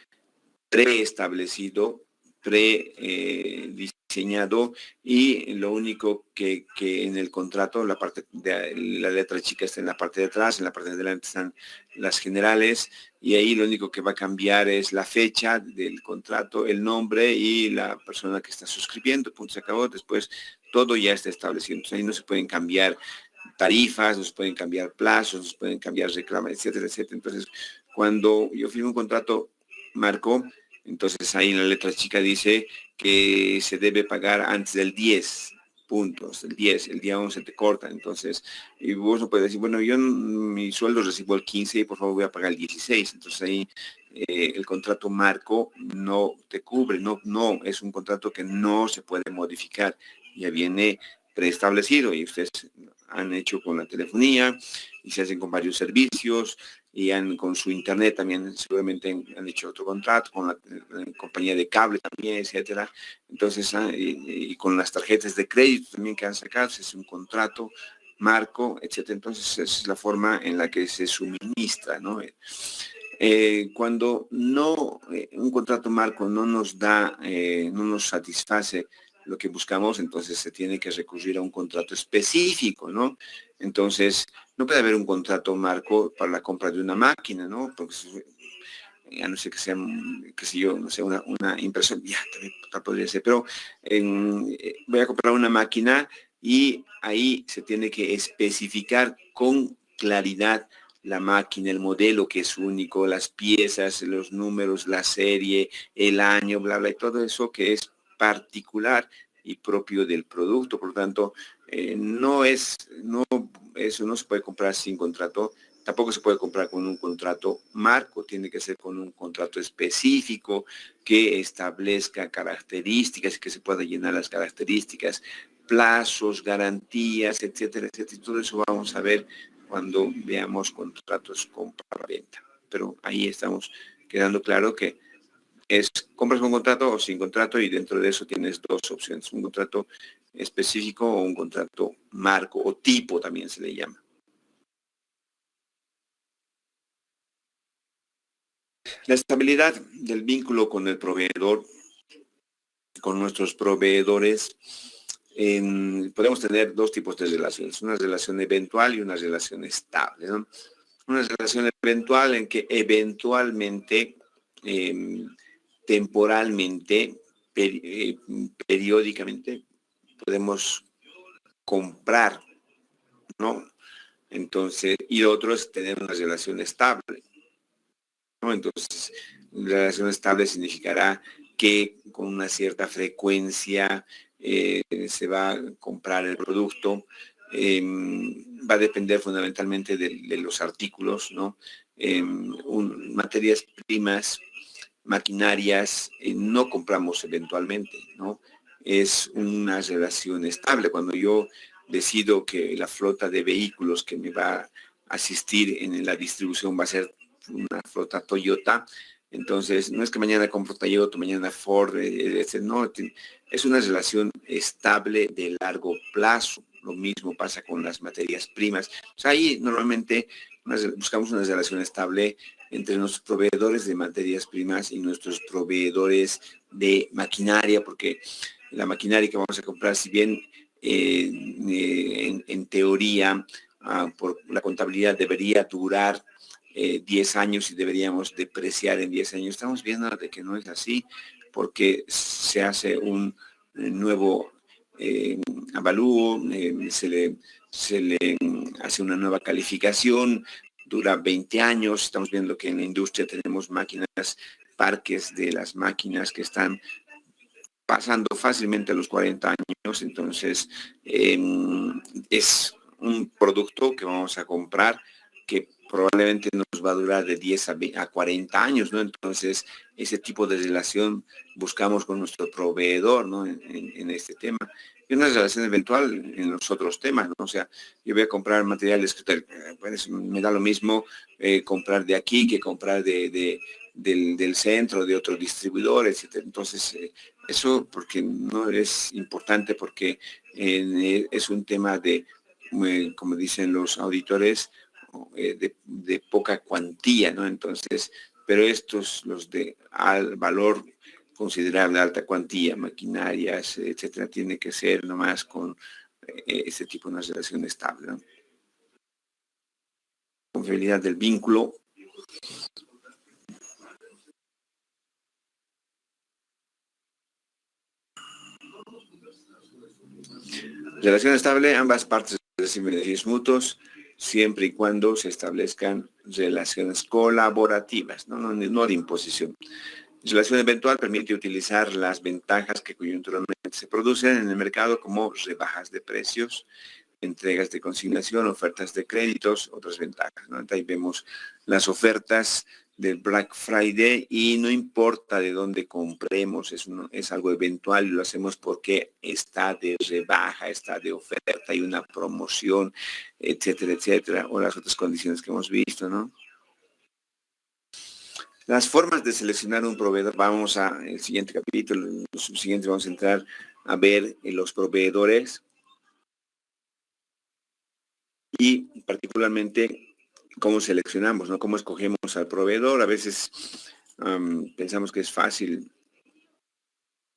preestablecido, prediseñado diseñado y lo único que en el contrato, la parte de la letra chica está en la parte de atrás, en la parte de delante están las generales y ahí lo único que va a cambiar es la fecha del contrato, el nombre y la persona que está suscribiendo, punto, se acabó. Después todo ya está establecido, entonces ahí no se pueden cambiar tarifas, no se pueden cambiar plazos, no se pueden cambiar reclamos, etcétera, etcétera. Entonces, cuando yo firmo un contrato marco, entonces ahí en la letra chica dice que se debe pagar antes del 10 puntos, el 10, el día 11 te corta, entonces, y vos no puedes decir, bueno, yo mi sueldo recibo el 15 y por favor voy a pagar el 16, entonces ahí el contrato marco no te cubre, no, es un contrato que no se puede modificar, ya viene preestablecido y ustedes han hecho con la telefonía y se hacen con varios servicios y con su internet también seguramente han hecho otro contrato con la compañía de cable también, etcétera. Entonces, y con las tarjetas de crédito también que han sacado, es un contrato marco, etcétera. Entonces, esa es la forma en la que se suministra, ¿no? Cuando no, un contrato marco no nos da, no nos satisface lo que buscamos, entonces se tiene que recurrir a un contrato específico, ¿no? Entonces, no puede haber un contrato marco para la compra de una máquina, ¿no? Porque a no ser que sea, qué sé yo, no sé, una impresión, ya, también podría ser, pero voy a comprar una máquina y ahí se tiene que especificar con claridad la máquina, el modelo que es único, las piezas, los números, la serie, el año, bla, bla, y todo eso que es particular y propio del producto. Por lo tanto, eso no se puede comprar sin contrato. Tampoco se puede comprar con un contrato marco, tiene que ser con un contrato específico que establezca características y que se pueda llenar las características, plazos, garantías, etcétera, etcétera. Y todo eso vamos a ver cuando veamos contratos compra-venta. Pero ahí estamos quedando claro que es compras con contrato o sin contrato y dentro de eso tienes dos opciones, un contrato específico o un contrato marco o tipo también se le llama. La estabilidad del vínculo con el proveedor, con nuestros proveedores, podemos tener dos tipos de relaciones, una relación eventual y una relación estable, ¿no? Una relación eventual en que eventualmente, temporalmente, periódicamente, podemos comprar, ¿no? Entonces, y otro es tener una relación estable, ¿no? Entonces, la relación estable significará que con una cierta frecuencia se va a comprar el producto, va a depender fundamentalmente de los artículos, ¿no? Materias primas, maquinarias, no compramos eventualmente, ¿no? Es una relación estable. Cuando yo decido que la flota de vehículos que me va a asistir en la distribución va a ser una flota Toyota, entonces no es que mañana compro Toyota, mañana Ford, no, es una relación estable de largo plazo. Lo mismo pasa con las materias primas. O sea, ahí normalmente buscamos una relación estable entre nuestros proveedores de materias primas y nuestros proveedores de maquinaria, porque la maquinaria que vamos a comprar, si bien en teoría, por la contabilidad debería durar 10 años y deberíamos depreciar en 10 años. Estamos viendo de que no es así, porque se hace un nuevo avalúo, se le hace una nueva calificación, dura 20 años. Estamos viendo que en la industria tenemos máquinas, parques de las máquinas que están pasando fácilmente a los 40 años, entonces es un producto que vamos a comprar que probablemente nos va a durar de 10 a 40 años, ¿no? Entonces, ese tipo de relación buscamos con nuestro proveedor, ¿no? En este tema. Y una relación eventual en los otros temas, ¿no? O sea, yo voy a comprar materiales que pues, me da lo mismo comprar de aquí que comprar del centro, de otro distribuidor, etc. Entonces, eso porque no es importante, porque es un tema de, como dicen los auditores, de poca cuantía, ¿no? Entonces, pero estos, los de al valor considerable alta cuantía, maquinarias, etcétera, tiene que ser nomás con este tipo de una relación estable, ¿no? Confiabilidad del vínculo. Relación estable, ambas partes reciben beneficios mutuos, siempre y cuando se establezcan relaciones colaborativas, no de imposición. Relación eventual permite utilizar las ventajas que coyunturalmente se producen en el mercado, como rebajas de precios, entregas de consignación, ofertas de créditos, otras ventajas, ¿no? Ahí vemos las ofertas del Black Friday y no importa de dónde compremos, es algo eventual y lo hacemos porque está de rebaja, está de oferta, hay una promoción, etcétera, etcétera, o las otras condiciones que hemos visto, ¿no? Las formas de seleccionar un proveedor, vamos a el siguiente capítulo, en los subsiguientes vamos a entrar a ver los proveedores y particularmente cómo seleccionamos, ¿no? Cómo escogemos al proveedor. A veces pensamos que es fácil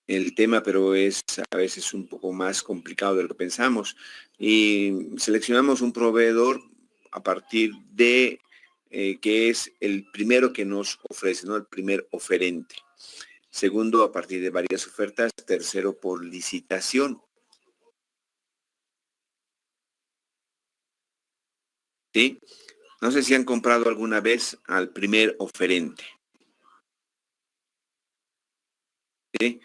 el tema, pero es a veces un poco más complicado de lo que pensamos. Y seleccionamos un proveedor a partir de que es el primero que nos ofrece, ¿no? El primer oferente. Segundo, a partir de varias ofertas. Tercero, por licitación. ¿Sí? No sé si han comprado alguna vez al primer oferente. ¿Sí?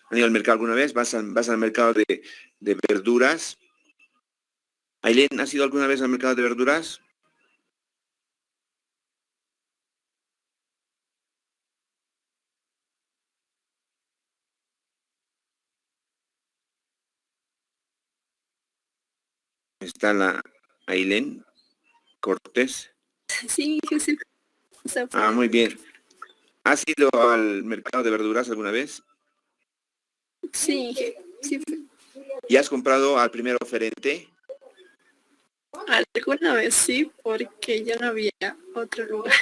¿Han ido al mercado alguna vez? ¿Vas al mercado de verduras? ¿Ailén, has ido alguna vez al mercado de verduras? Está la Ailén Cortés. Sí, José. Ah, muy bien. ¿Has ido al mercado de verduras alguna vez? Sí, sí. ¿Y has comprado al primer oferente? Alguna vez sí, porque ya no había otro lugar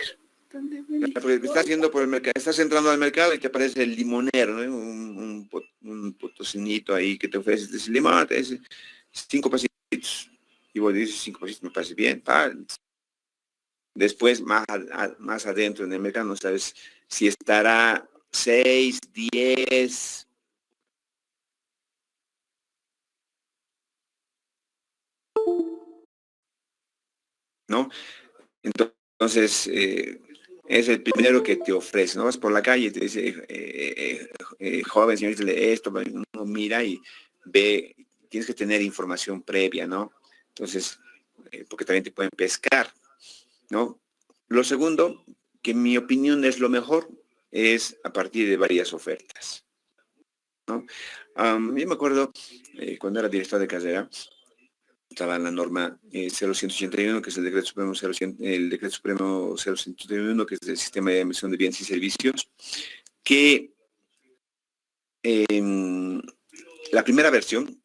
donde venir. Porque estás yendo por el mercado, estás entrando al mercado y te aparece el limonero, ¿no? Un potocinito ahí que te ofrece, te dice, limón, te dice 5 pasitos. Y vos dices, 5 pasitos me parece bien, Después, más adentro en el mercado, no sabes si estará 6, 10. ¿No? Entonces, es el primero que te ofrece, ¿no? Vas por la calle y te dice, joven, señorita, esto, uno mira y ve, tienes que tener información previa, ¿no? Entonces, porque también te pueden pescar, ¿no? Lo segundo, que en mi opinión es lo mejor, es a partir de varias ofertas, ¿no? Yo me acuerdo, cuando era director de carrera, estaba la norma 0181, que es el decreto supremo 0181, que es el sistema de emisión de bienes y servicios, que la primera versión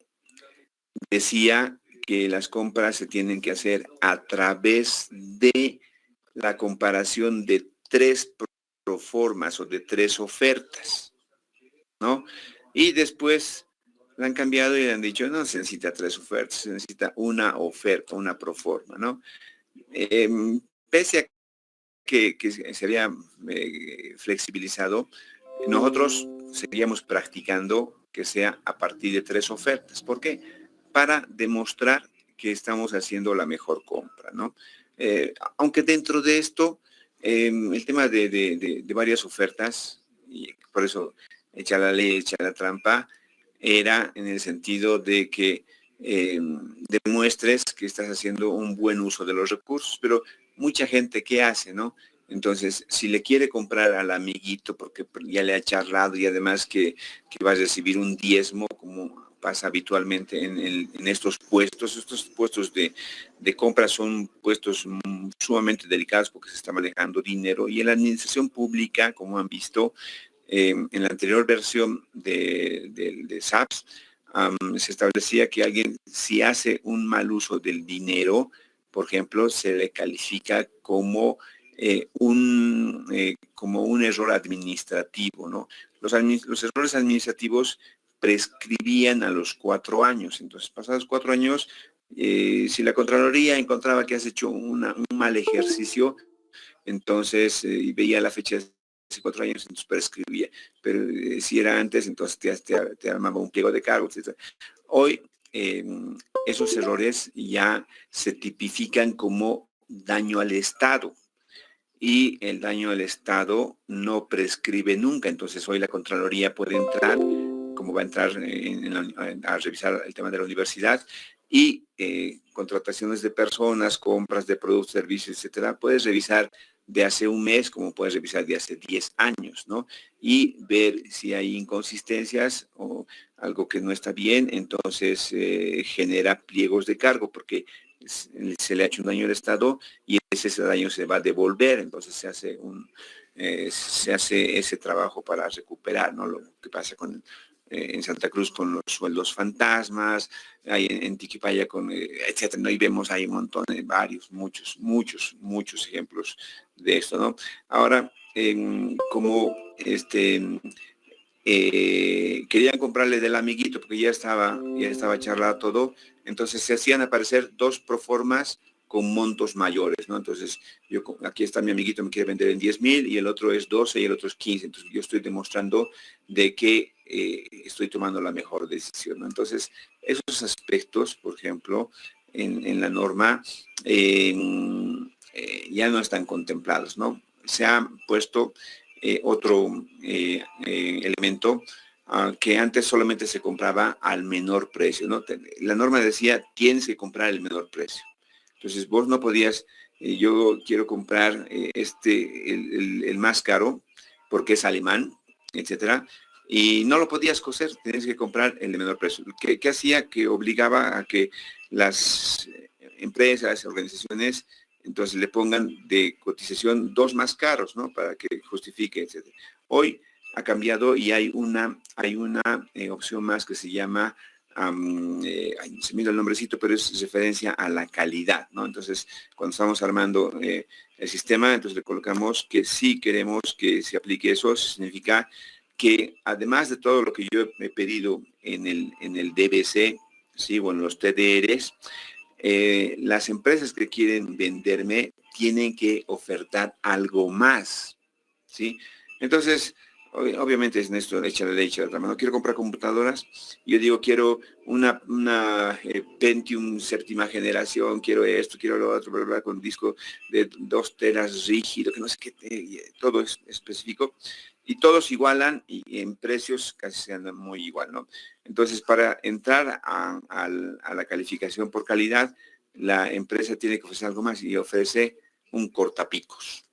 decía que las compras se tienen que hacer a través de la comparación de 3 proformas o de 3 ofertas, ¿no? Y después la han cambiado y le han dicho, no se necesita 3 ofertas, se necesita una oferta, una proforma, ¿no? Pese a que se había flexibilizado, nosotros seguíamos practicando que sea a partir de 3 ofertas. ¿Por qué? Para demostrar que estamos haciendo la mejor compra, ¿no? Aunque dentro de esto, el tema de varias ofertas, y por eso echa la ley, echa la trampa, era en el sentido de que demuestres que estás haciendo un buen uso de los recursos, pero mucha gente, ¿qué hace, no? Entonces, si le quiere comprar al amiguito porque ya le ha charlado y además que va a recibir un diezmo, como pasa habitualmente en estos puestos de compra son puestos sumamente delicados porque se está manejando dinero y en la administración pública, como han visto, en la anterior versión de SAPS, se establecía que alguien, si hace un mal uso del dinero, por ejemplo, se le califica como como un error administrativo, ¿no? Los errores administrativos prescribían a los 4 años. Entonces, pasados 4 años, si la Contraloría encontraba que has hecho un mal ejercicio, entonces y veía la fecha de hace 4 años, entonces prescribía. Pero si era antes, entonces te armaba un pliego de cargos, etc. Hoy esos errores ya se tipifican como daño al Estado y el daño al Estado no prescribe nunca. Entonces hoy la Contraloría puede entrar, como va a entrar a revisar el tema de la universidad, y contrataciones de personas, compras de productos, servicios, etcétera, puedes revisar de hace un mes como puedes revisar de hace 10 años, ¿no? Y ver si hay inconsistencias o algo que no está bien, entonces genera pliegos de cargo, porque se le ha hecho un daño al Estado y ese daño se va a devolver, entonces se hace ese trabajo para recuperar, ¿no? Lo que pasa en Santa Cruz con los sueldos fantasmas, hay en Tiquipaya con, etcétera, ¿no? Y vemos ahí un montón, muchos ejemplos de esto, ¿no? Ahora, como querían comprarle del amiguito porque ya estaba charlado todo, entonces se hacían aparecer dos proformas con montos mayores, ¿no? Entonces, aquí está mi amiguito, me quiere vender en 10,000 y el otro es 12 y el otro es 15. Entonces, yo estoy demostrando de que estoy tomando la mejor decisión, ¿no? Entonces, esos aspectos, por ejemplo, en la norma ya no están contemplados, ¿no? Se ha puesto otro elemento que antes solamente se compraba al menor precio, ¿no? La norma decía, tienes que comprar el menor precio. Entonces vos no podías, yo quiero comprar el más caro porque es alemán, etcétera, y no lo podías coser, tenías que comprar el de menor precio. ¿Qué hacía? Que obligaba a que las empresas, organizaciones, entonces le pongan de cotización dos más caros, ¿no? Para que justifique, etcétera. Hoy ha cambiado y hay una opción más que se llama se me dio el nombrecito, pero es referencia a la calidad, ¿no? Entonces, cuando estamos armando el sistema, entonces le colocamos que sí queremos que se aplique eso, significa que además de todo lo que yo he pedido en el DBC, ¿sí? O en los TDRs, las empresas que quieren venderme tienen que ofertar algo más, ¿sí? Entonces, obviamente es en esto, echa la ley, echa la trama. No quiero comprar computadoras, yo digo, quiero una Pentium séptima generación, quiero esto, quiero lo otro, bla, bla, con disco de 2 teras rígido, que no sé qué, todo es específico, y todos igualan y en precios casi se andan muy igual, ¿no? Entonces, para entrar a la calificación por calidad, la empresa tiene que ofrecer algo más y ofrece un cortapicos.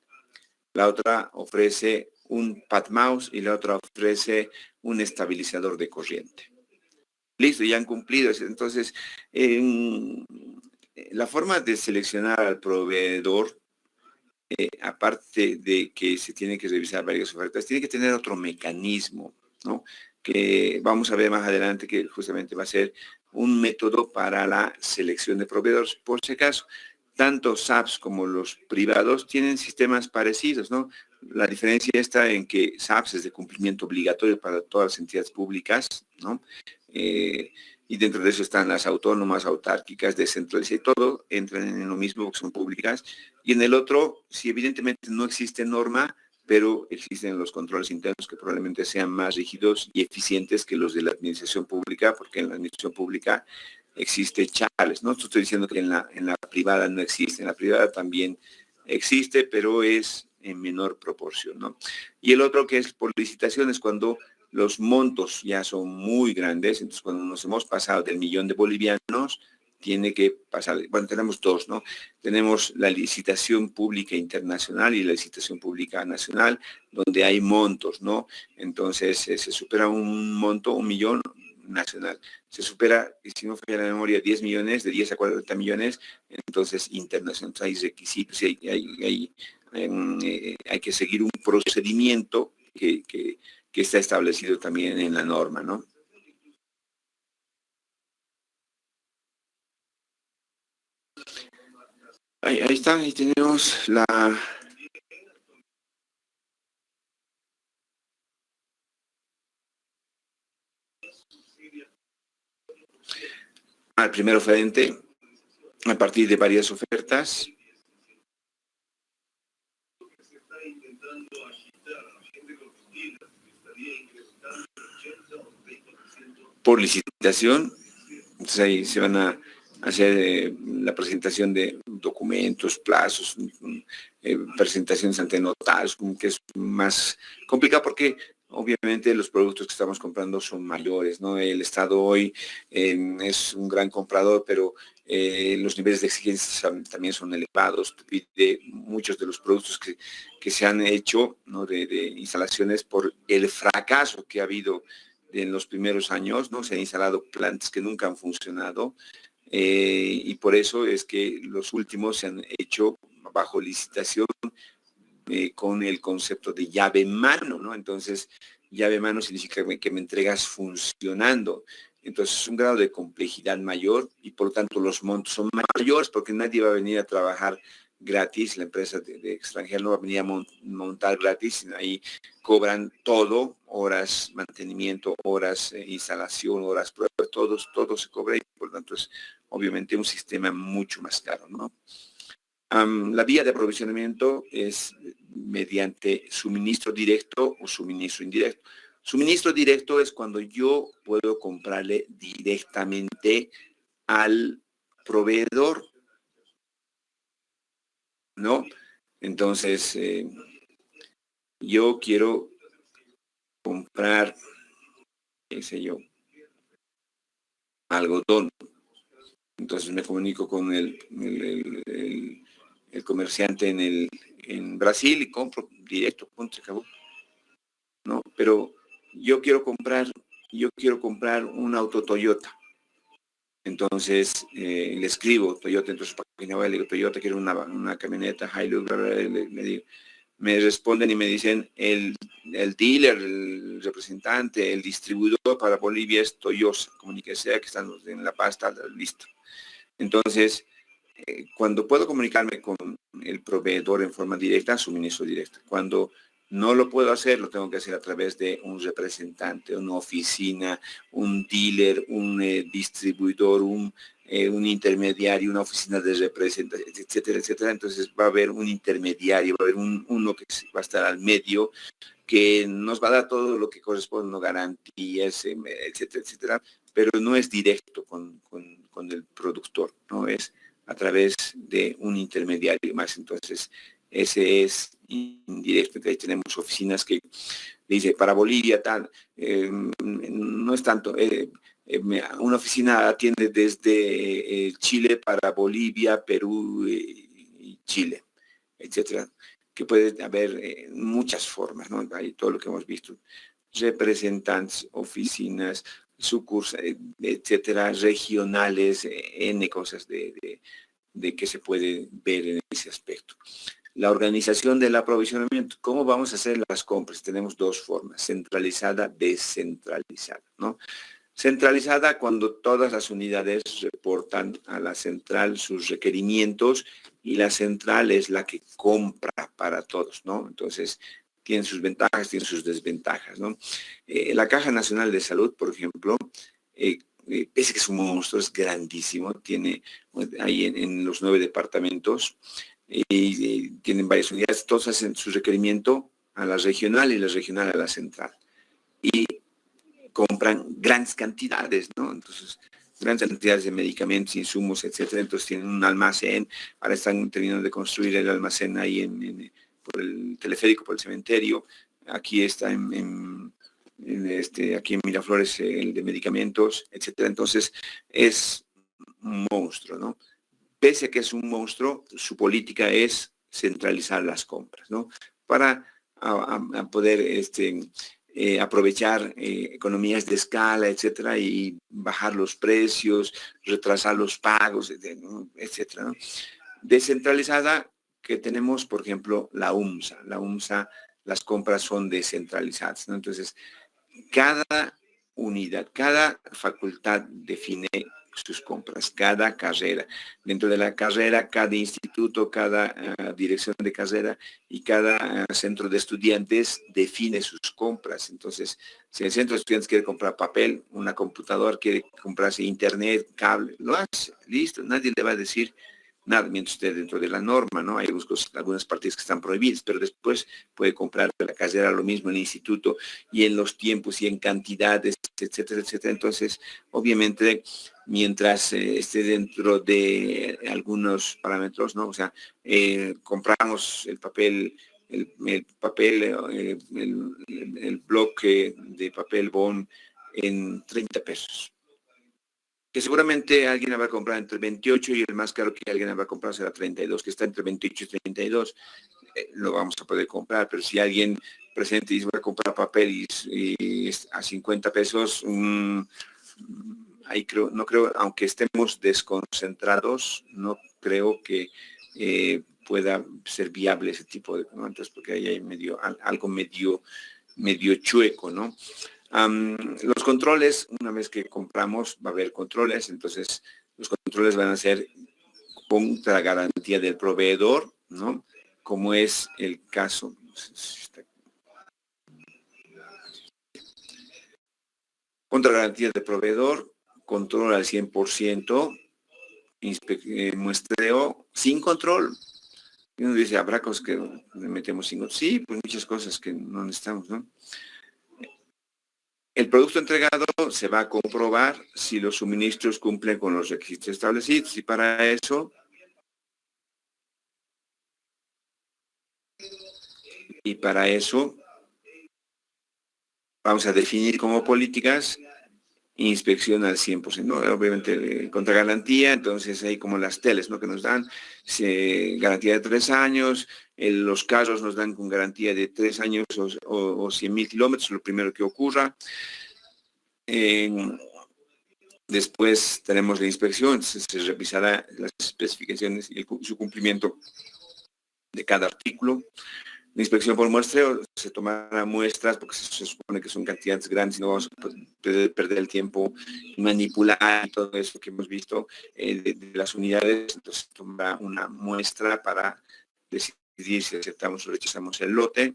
La otra ofrece un pad mouse y la otra ofrece un estabilizador de corriente. Listo, ya han cumplido. Entonces, la forma de seleccionar al proveedor, aparte de que se tiene que revisar varias ofertas, tiene que tener otro mecanismo, ¿no? Que vamos a ver más adelante que justamente va a ser un método para la selección de proveedores. Por si acaso, tanto SAPS como los privados tienen sistemas parecidos, ¿no? La diferencia está en que SAPS es de cumplimiento obligatorio para todas las entidades públicas, ¿no? Y dentro de eso están las autónomas, autárquicas, descentralizadas, y todo entran en lo mismo porque son públicas. Y en el otro, sí, evidentemente no existe norma, pero existen los controles internos que probablemente sean más rígidos y eficientes que los de la administración pública, porque en la administración pública existe chales. No estoy diciendo que en la privada no existe, en la privada también existe, pero es en menor proporción, ¿no? Y el otro que es por licitaciones, cuando los montos ya son muy grandes, entonces cuando nos hemos pasado del 1.000.000 de bolivianos, tiene que pasar, bueno, tenemos dos, ¿no? Tenemos la licitación pública internacional y la licitación pública nacional, donde hay montos, ¿no? Entonces, se supera un monto, 1.000.000 nacional. Se supera, si no falla la memoria, 10 millones, de 10 a 40 millones, entonces internacional. Hay requisitos y hay que seguir un procedimiento que está establecido también en la norma, ¿no? Ahí está, ahí tenemos al primer oferente a partir de varias ofertas. Por licitación, entonces ahí se van a hacer la presentación de documentos, plazos, presentaciones ante notarios, que es más complicado porque obviamente los productos que estamos comprando son mayores, ¿no? El Estado hoy es un gran comprador, pero los niveles de exigencia también son elevados. De muchos de los productos que se han hecho, ¿no? de instalaciones por el fracaso que ha habido en los primeros años, ¿no? Se han instalado plantas que nunca han funcionado y por eso es que los últimos se han hecho bajo licitación con el concepto de llave en mano, ¿no? Entonces, llave en mano significa que me entregas funcionando. Entonces, es un grado de complejidad mayor y por lo tanto los montos son mayores porque nadie va a venir a trabajar gratis, la empresa de extranjera no va a venir a montar gratis, sino ahí cobran todo, horas mantenimiento, horas instalación, horas pruebas, todo se cobra y por lo tanto es obviamente un sistema mucho más caro, ¿no? La vía de aprovisionamiento es mediante suministro directo o suministro indirecto. Suministro directo es cuando yo puedo comprarle directamente al proveedor, ¿no? Entonces, yo quiero comprar, qué sé yo, algodón. Entonces me comunico con el comerciante en Brasil y compro directo, punto, se acabó. ¿No? Pero yo quiero comprar un auto Toyota. Entonces le escribo Toyota, entonces página web, le digo Toyota, quiero una camioneta Hilux, me responden y me dicen el dealer, el representante, el distribuidor para Bolivia es Toyosa, comuníquese que están en La Paz, está listo. Entonces, cuando puedo comunicarme con el proveedor en forma directa, suministro directo. Cuando no lo puedo hacer, lo tengo que hacer a través de un representante, una oficina, un dealer, un distribuidor, un intermediario, una oficina de representación, etcétera, etcétera. Entonces va a haber un intermediario, va a haber uno que va a estar al medio, que nos va a dar todo lo que corresponde, no garantías, etcétera, etcétera, pero no es directo con el productor, no es a través de un intermediario más. Entonces, ese es indirecto. Ahí tenemos oficinas que dice para Bolivia tal, no es tanto. Una oficina atiende desde Chile para Bolivia, Perú y Chile, etcétera. Que puede haber muchas formas, ¿no? Hay todo lo que hemos visto. Representantes, oficinas, sucursales, etcétera, regionales, N cosas de que se puede ver en ese aspecto. La organización del aprovisionamiento. ¿Cómo vamos a hacer las compras? Tenemos dos formas, centralizada, descentralizada, ¿no? Centralizada cuando todas las unidades reportan a la central sus requerimientos y la central es la que compra para todos, ¿no? Entonces, tiene sus ventajas, tiene sus desventajas, ¿no? La Caja Nacional de Salud, por ejemplo, pese que es un monstruo, es grandísimo, tiene ahí en los 9 departamentos y tienen varias unidades, todos hacen su requerimiento a la regional y la regional a la central. Y compran grandes cantidades, ¿no? Entonces, grandes cantidades de medicamentos, insumos, etcétera. Entonces tienen un almacén, ahora están terminando de construir el almacén ahí por el teleférico, por el cementerio. Aquí está aquí en Miraflores el de medicamentos, etcétera. Entonces, es un monstruo, ¿no? Pese a que es un monstruo, su política es centralizar las compras, ¿no? Para a poder aprovechar economías de escala, etcétera, y bajar los precios, retrasar los pagos, etcétera, ¿no? Descentralizada, que tenemos, por ejemplo, la UMSA. La UMSA, las compras son descentralizadas, ¿no? Entonces, cada unidad, cada facultad define sus compras, cada carrera. Dentro de la carrera, cada instituto, cada dirección de carrera y cada centro de estudiantes define sus compras. Entonces, si el centro de estudiantes quiere comprar papel, una computadora, quiere comprarse internet, cable, lo hace, listo, nadie le va a decir nada, mientras esté dentro de la norma, ¿no? Hay algunas partidas que están prohibidas, pero después puede comprar la carrera lo mismo en el instituto y en los tiempos y en cantidades, etcétera, etcétera. Entonces, obviamente, mientras esté dentro de algunos parámetros, ¿no? O sea, compramos el papel, el bloque de papel bond en 30 pesos, que seguramente alguien la va a comprar entre 28 y el más caro que alguien la va a comprar será 32, que está entre 28 y 32, lo vamos a poder comprar, pero si alguien presente y dice voy a comprar papel y a 50 pesos, ahí creo, no creo, aunque estemos desconcentrados, no creo que pueda ser viable ese tipo de entonces porque ahí hay algo medio chueco, ¿no? Los controles, una vez que compramos, va a haber controles, entonces los controles van a ser contra garantía del proveedor, ¿no? Como es el caso. Contra garantía del proveedor, control al 100%, muestreo sin control. Y uno dice, habrá cosas que le metemos sin control. Sí, pues muchas cosas que no necesitamos, ¿no? El producto entregado se va a comprobar si los suministros cumplen con los requisitos establecidos y para eso vamos a definir como políticas inspección al 100%, ¿no? Obviamente contra garantía, entonces hay como las teles, ¿no? Que nos dan garantía de 3 años, los carros nos dan con garantía de 3 años o 100.000 kilómetros, lo primero que ocurra. Después tenemos la inspección, se revisará las especificaciones y su cumplimiento de cada artículo. La inspección por muestreo, se tomará muestras porque se supone que son cantidades grandes y no vamos a perder el tiempo y manipular todo eso que hemos visto de las unidades. Entonces se tomará una muestra para decidir si aceptamos o rechazamos el lote.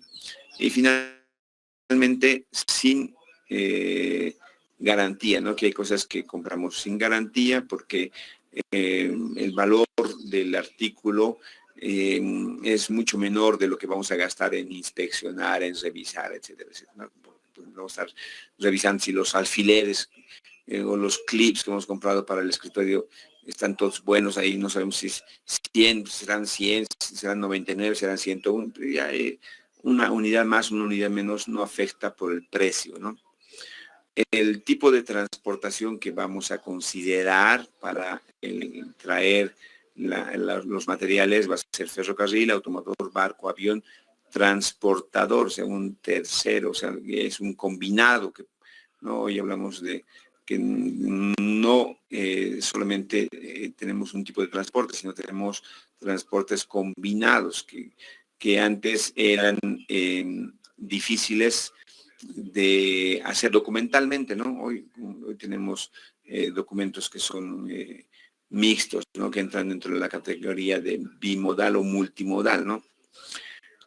Y finalmente, sin garantía, ¿no? Que hay cosas que compramos sin garantía porque el valor del artículo es mucho menor de lo que vamos a gastar en inspeccionar, en revisar, etcétera, etcétera, ¿no? Vamos a estar revisando si los alfileres o los clips que hemos comprado para el escritorio están todos buenos, ahí no sabemos si 100, serán 100, serán 99, serán 101, pero ya una unidad más, una unidad menos no afecta por el precio, ¿no? El tipo de transportación que vamos a considerar para traer los materiales va a ser ferrocarril, automotor, barco, avión, transportador, o sea, un tercero, o sea, es un combinado, que ¿no? Hoy hablamos de que no solamente tenemos un tipo de transporte, sino tenemos transportes combinados que antes eran difíciles de hacer documentalmente, ¿no? Hoy tenemos documentos que son mixtos, ¿no? Que entran dentro de la categoría de bimodal o multimodal, ¿no?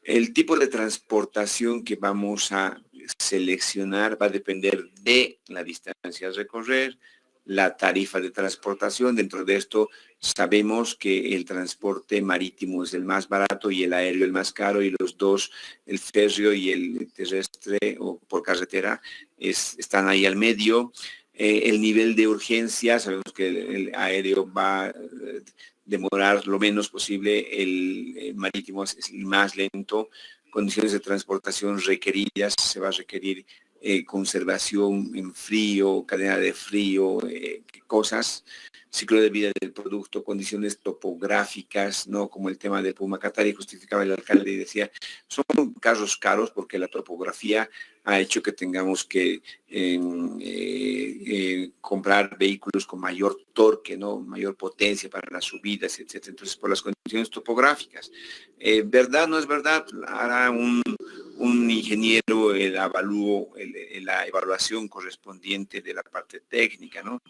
El tipo de transportación que vamos a seleccionar va a depender de la distancia a recorrer, la tarifa de transportación. Dentro de esto sabemos que el transporte marítimo es el más barato y el aéreo el más caro, y los dos, el férreo y el terrestre o por carretera, están ahí al medio. El nivel de urgencia, sabemos que el aéreo va a demorar lo menos posible, el marítimo es el más lento. Condiciones de transportación requeridas, se va a requerir conservación en frío, cadena de frío, cosas, ciclo de vida del producto, condiciones topográficas, ¿no? Como el tema de Puma Catari, justificaba el alcalde y decía, son carros caros porque la topografía ha hecho que tengamos que comprar vehículos con mayor torque, ¿no? Mayor potencia para las subidas, etcétera. Entonces, por las condiciones topográficas. ¿Verdad? ¿No es verdad? Hará un ingeniero la evaluación correspondiente de la parte técnica, ¿no?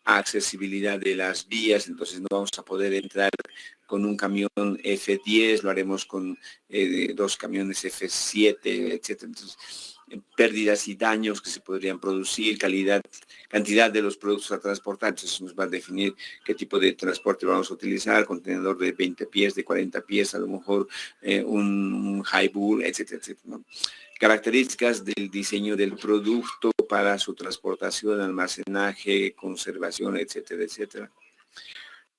accesibilidad de las vías, entonces no vamos a poder entrar con un camión F10, lo haremos con 2 camiones F7, etcétera. Entonces, pérdidas y daños que se podrían producir, cantidad de los productos a transportar, entonces nos va a definir qué tipo de transporte vamos a utilizar, contenedor de 20 pies, de 40 pies, a lo mejor un high bull, etcétera, etcétera, ¿no? Características del diseño del producto para su transportación, almacenaje, conservación, etcétera, etcétera.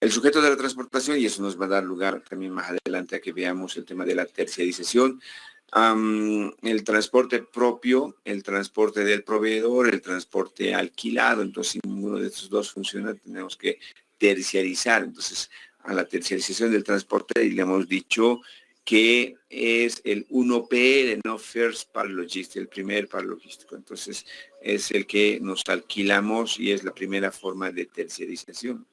El sujeto de la transportación, y eso nos va a dar lugar también más adelante a que veamos el tema de la terciarización, el transporte propio, el transporte del proveedor, el transporte alquilado. Entonces, si ninguno de estos dos funciona, tenemos que terciarizar. Entonces, a la terciarización del transporte le hemos dicho que es el 1P, el no first part logistics, el primer par logístico. Entonces, es el que nos alquilamos y es la primera forma de terciarización.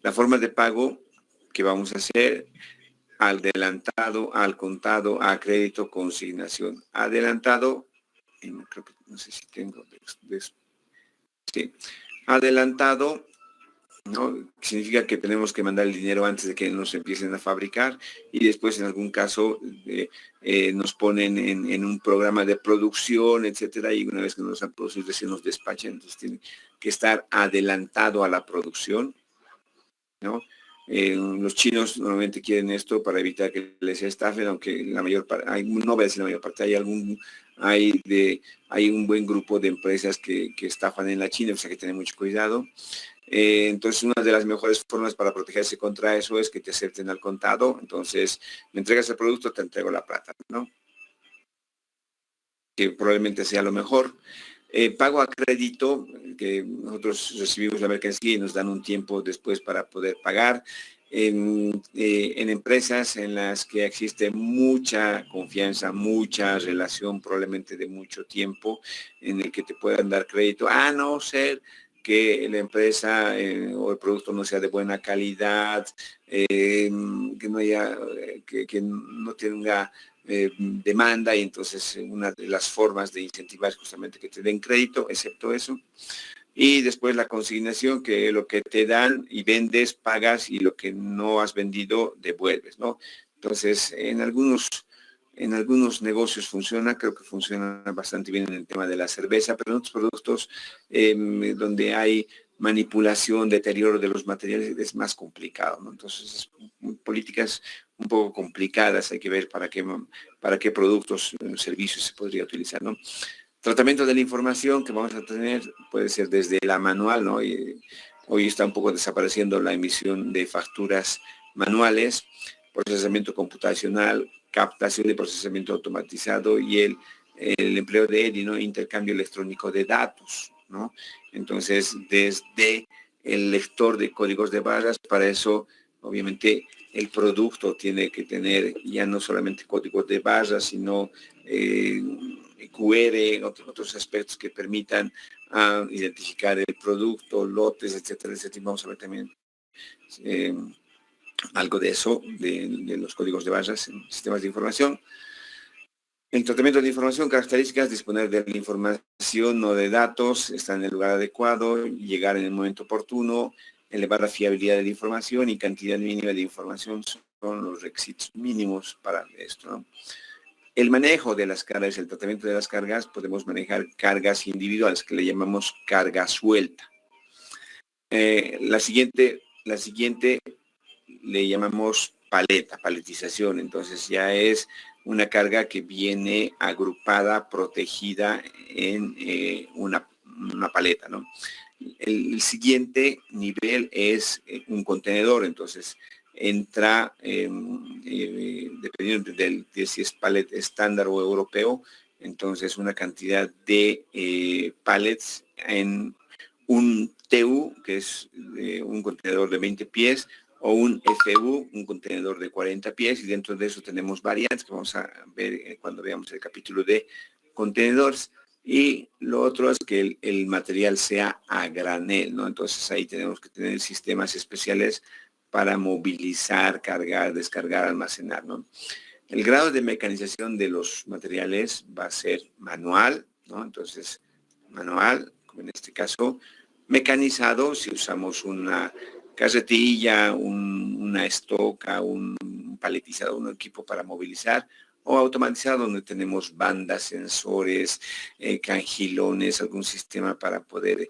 La forma de pago que vamos a hacer: adelantado, al contado, a crédito, consignación. Adelantado, creo que no sé si tengo, sí. Adelantado, ¿no? Significa que tenemos que mandar el dinero antes de que nos empiecen a fabricar, y después en algún caso nos ponen en un programa de producción, etcétera, y una vez que nos han producido se nos despachan, entonces tiene que estar adelantado a la producción, ¿no? Los chinos normalmente quieren esto para evitar que les estafen, aunque la mayor parte, no voy a decir la mayor parte, hay un buen grupo de empresas que estafan en la China, o sea que tener mucho cuidado. Entonces, una de las mejores formas para protegerse contra eso es que te acepten al contado. Entonces, me entregas el producto, te entrego la plata, ¿no? Que probablemente sea lo mejor. Pago a crédito, que nosotros recibimos la mercancía y nos dan un tiempo después para poder pagar. En empresas en las que existe mucha confianza, mucha relación, probablemente de mucho tiempo, en el que te puedan dar crédito, a no ser que la empresa o el producto no sea de buena calidad, que no haya, que no tenga demanda, y entonces una de las formas de incentivar es justamente que te den crédito, excepto eso. Y después la consignación, que lo que te dan y vendes, pagas, y lo que no has vendido, devuelves, ¿no? Entonces, en algunos negocios funciona, creo que funciona bastante bien en el tema de la cerveza, pero en otros productos donde hay manipulación, deterioro de los materiales, es más complicado, ¿no? Entonces, políticas un poco complicadas, hay que ver para qué productos, servicios se podría utilizar, ¿no? Tratamiento de la información que vamos a tener puede ser desde la manual, ¿no? Y hoy está un poco desapareciendo la emisión de facturas manuales, procesamiento computacional, captación y procesamiento automatizado, y el empleo de EDI, ¿no? Intercambio electrónico de datos, ¿no? Entonces, desde el lector de códigos de barras, para eso, obviamente, el producto tiene que tener ya no solamente códigos de barras, sino QR, otros aspectos que permitan identificar el producto, lotes, etcétera, etcétera. Vamos a ver también algo de eso, de los códigos de barras en sistemas de información. El tratamiento de información, características: disponer de la información, no de datos, estar en el lugar adecuado, llegar en el momento oportuno, elevar la fiabilidad de la información, y cantidad mínima de información son los requisitos mínimos para esto, ¿no? El manejo de las cargas, el tratamiento de las cargas: podemos manejar cargas individuales, que le llamamos carga suelta. La siguiente le llamamos paletización. Entonces ya es una carga que viene agrupada, protegida en una paleta, ¿no? El siguiente nivel es un contenedor. Entonces entra, dependiendo de si es pallet estándar o europeo, entonces una cantidad de pallets en un TU, que es un contenedor de 20 pies, o un FU, un contenedor de 40 pies, y dentro de eso tenemos variantes que vamos a ver cuando veamos el capítulo de contenedores. Y lo otro es que el material sea a granel, ¿no? Entonces ahí tenemos que tener sistemas especiales para movilizar, cargar, descargar, almacenar, ¿no? El grado de mecanización de los materiales va a ser manual, ¿no? Entonces, manual, como en este caso, Mecanizado, si usamos una carretilla, una estoca, un paletizador, un equipo para movilizar, o automatizado donde tenemos bandas, sensores, cangilones, algún sistema para poder,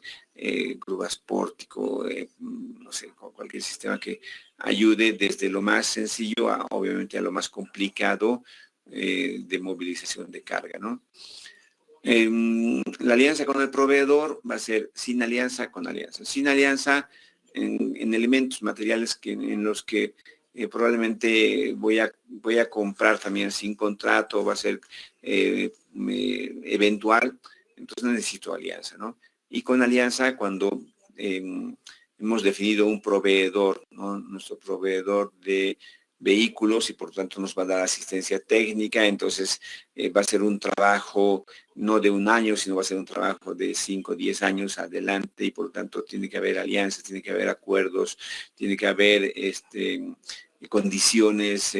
grúas pórtico, no sé, cualquier sistema que ayude desde lo más sencillo a, obviamente, a lo más complicado de movilización de carga, ¿no? La alianza con el proveedor va a ser sin alianza, con alianza. Sin alianza en elementos materiales en los que probablemente voy a comprar también sin contrato, va a ser eventual, entonces necesito alianza, ¿no? Y con alianza cuando hemos definido un proveedor, ¿no? Nuestro proveedor de vehículos y por tanto nos va a dar asistencia técnica, entonces va a ser un trabajo no de un año, sino va a ser un trabajo de 5 o 10 años adelante y por lo tanto tiene que haber alianzas, tiene que haber acuerdos, tiene que haber condiciones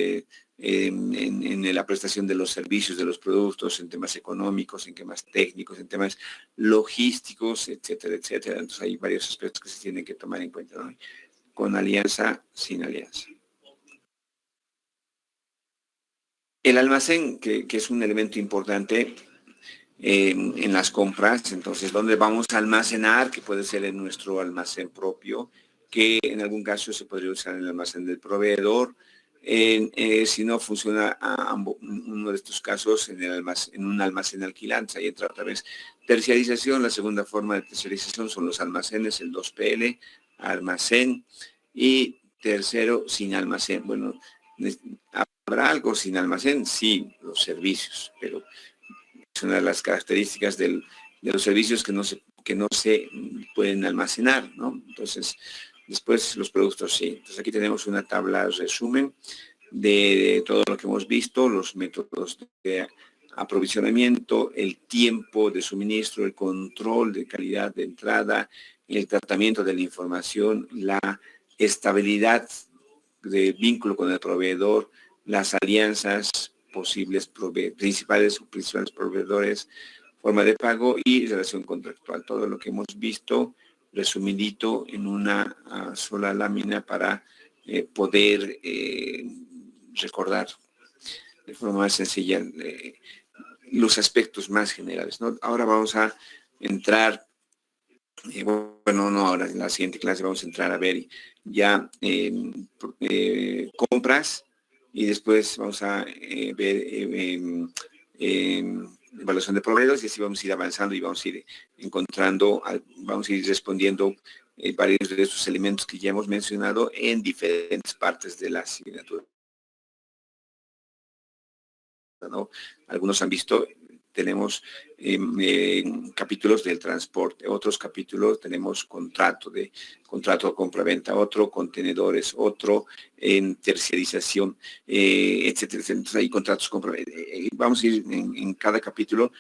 en la prestación de los servicios, de los productos, en temas económicos, en temas técnicos, en temas logísticos, etcétera, etcétera. Entonces hay varios aspectos que se tienen que tomar en cuenta, ¿no? Con alianza, sin alianza. El almacén, que es un elemento importante en las compras, entonces, ¿dónde vamos a almacenar? Que puede ser en nuestro almacén propio, que en algún caso se podría usar en el almacén del proveedor. Si no funciona uno de estos casos en un almacén alquilante, ahí entra otra vez terciarización. La segunda forma de terciarización son los almacenes, el 2PL, almacén, y tercero, sin almacén. Bueno, ¿habrá algo sin almacén? Sí, los servicios, pero es una de las características de los servicios que no se pueden almacenar, ¿no? Entonces, después los productos sí. Entonces aquí tenemos una tabla resumen de todo lo que hemos visto, los métodos de aprovisionamiento, el tiempo de suministro, el control de calidad de entrada, el tratamiento de la información, la estabilidad de vínculo con el proveedor, las alianzas, principales proveedores, forma de pago y relación contractual. Todo lo que hemos visto resumidito en una sola lámina para poder recordar de forma más sencilla los aspectos más generales, ¿no? Ahora vamos a entrar, bueno, no ahora, en la siguiente clase vamos a entrar a ver ya compras y después vamos a ver evaluación de proveedores y así vamos a ir avanzando y vamos a ir encontrando, vamos a ir respondiendo varios de estos elementos que ya hemos mencionado en diferentes partes de la asignatura, ¿no? Algunos han visto, tenemos capítulos del transporte, otros capítulos tenemos contrato de compra-venta, otro contenedores, otro en terciarización, etcétera, etcétera. Entonces hay contratos compra. Vamos a ir en cada capítulo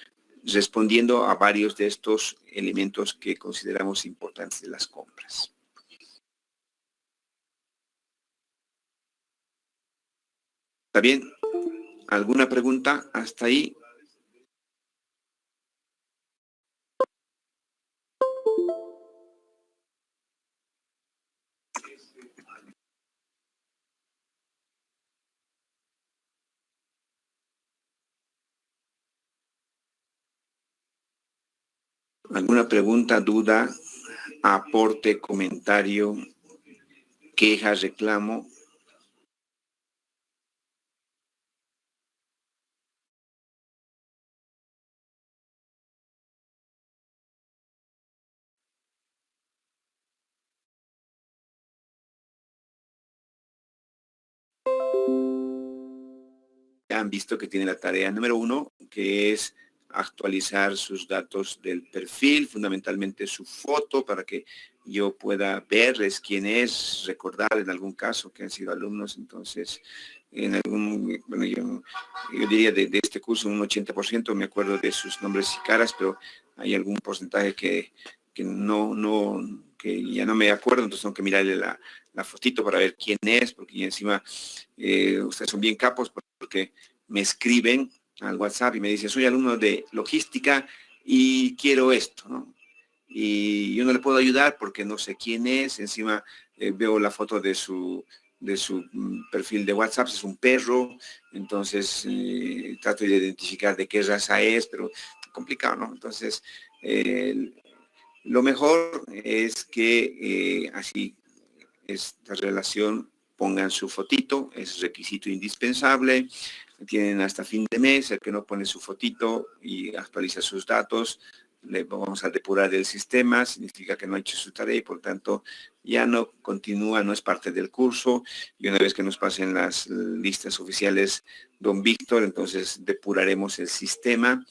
respondiendo a varios de estos elementos que consideramos importantes de las compras. ¿Está bien? ¿Alguna pregunta hasta ahí? ¿Alguna pregunta, duda, aporte, comentario, queja, reclamo? Ya han visto que tiene la tarea número 1, que es actualizar sus datos del perfil, fundamentalmente su foto, para que yo pueda verles quién es, recordar en algún caso que han sido alumnos. Entonces, bueno, yo diría de este curso un 80% me acuerdo de sus nombres y caras, pero hay algún porcentaje que ya no me acuerdo, entonces tengo que mirarle la fotito para ver quién es, porque encima ustedes son bien capos, porque me escriben al WhatsApp y me dicen, soy alumno de logística y quiero esto, ¿no? y yo no le puedo ayudar porque no sé quién es. Encima veo la foto de su perfil de WhatsApp, es un perro, entonces trato de identificar de qué raza es, pero complicado, ¿no? Entonces, eh, lo mejor es que así esta relación pongan su fotito, es requisito indispensable, tienen hasta fin de mes, el que no pone su fotito y actualiza sus datos, le vamos a depurar el sistema, significa que no ha hecho su tarea y por tanto ya no continúa, no es parte del curso, y una vez que nos pasen las listas oficiales, don Víctor, entonces depuraremos el sistema.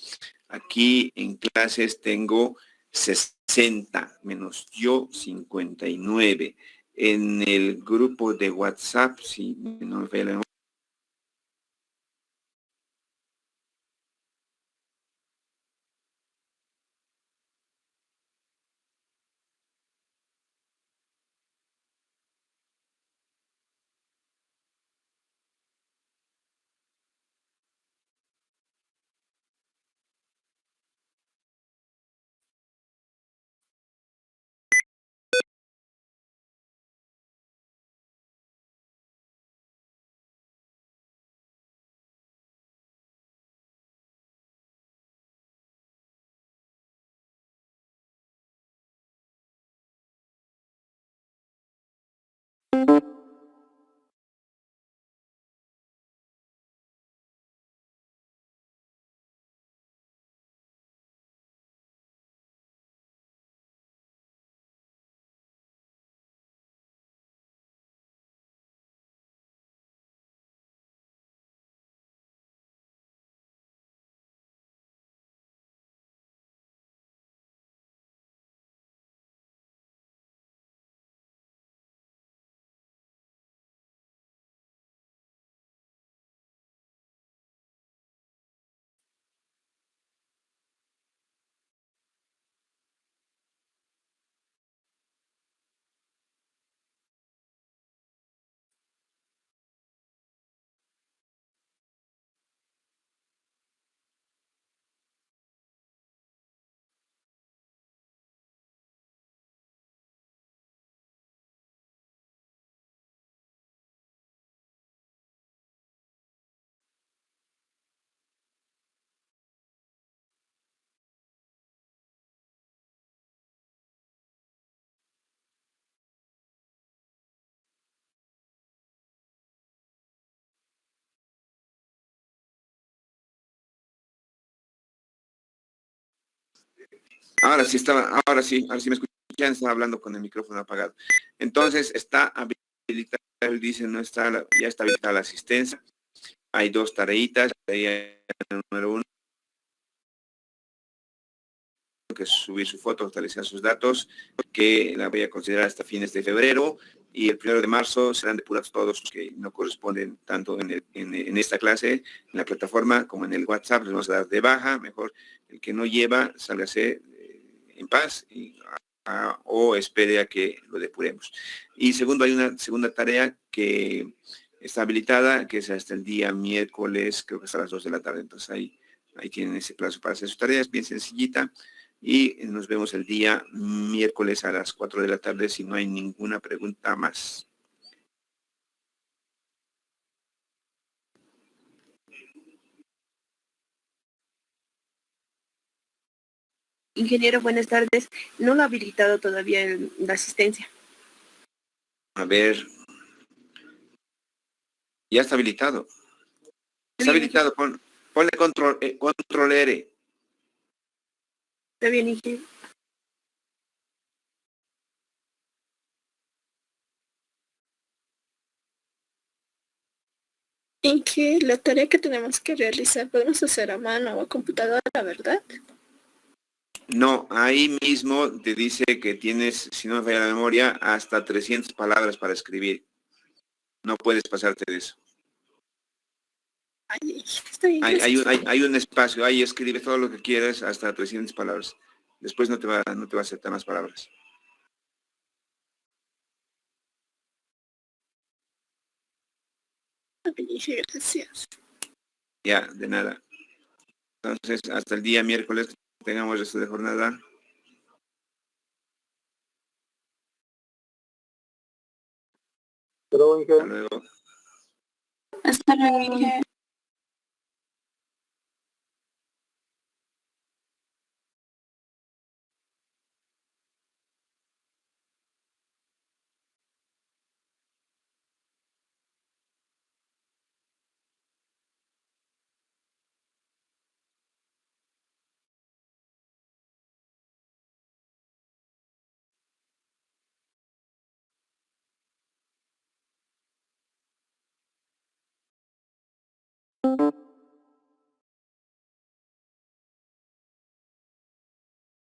Aquí en clases tengo 60 menos yo 59. En el grupo de WhatsApp, si no me falla la memoria, ahora sí me escuchan, estaba hablando con el micrófono apagado. Entonces está habilitado, él dice, no está, ya está habilitada la asistencia. Hay dos tareitas, tarea número uno, que es subir su foto, actualizar sus datos, que la voy a considerar hasta fines de febrero, y el 1 de marzo serán depurados todos los que no corresponden tanto en esta clase, en la plataforma, como en el WhatsApp. Les vamos a dar de baja, mejor el que no lleva, sálgase en paz o espere a que lo depuremos. Y segundo, hay una segunda tarea que está habilitada, que es hasta el día miércoles, creo que hasta las 2 de la tarde. Entonces ahí tienen ese plazo para hacer sus tareas, bien sencillita. Y nos vemos el día miércoles a las 4 de la tarde si no hay ninguna pregunta más. Ingeniero, buenas tardes. No lo ha habilitado todavía la asistencia. A ver, ya está habilitado. Está habilitado, ponle control R. Está bien, ingeniero. Y que la tarea que tenemos que realizar podemos hacer a mano o a computadora, ¿verdad? No, ahí mismo te dice que tienes, si no me falla la memoria, hasta 300 palabras para escribir. No puedes pasarte de eso. Ay, estoy Hay un espacio, ahí escribes todo lo que quieras hasta 300 palabras. Después no te va a aceptar más palabras. gracias. Ya, de nada. Entonces, hasta el día miércoles tengamos resto de jornada. Pero, Hasta Inge. luego. Hasta luego, Inge.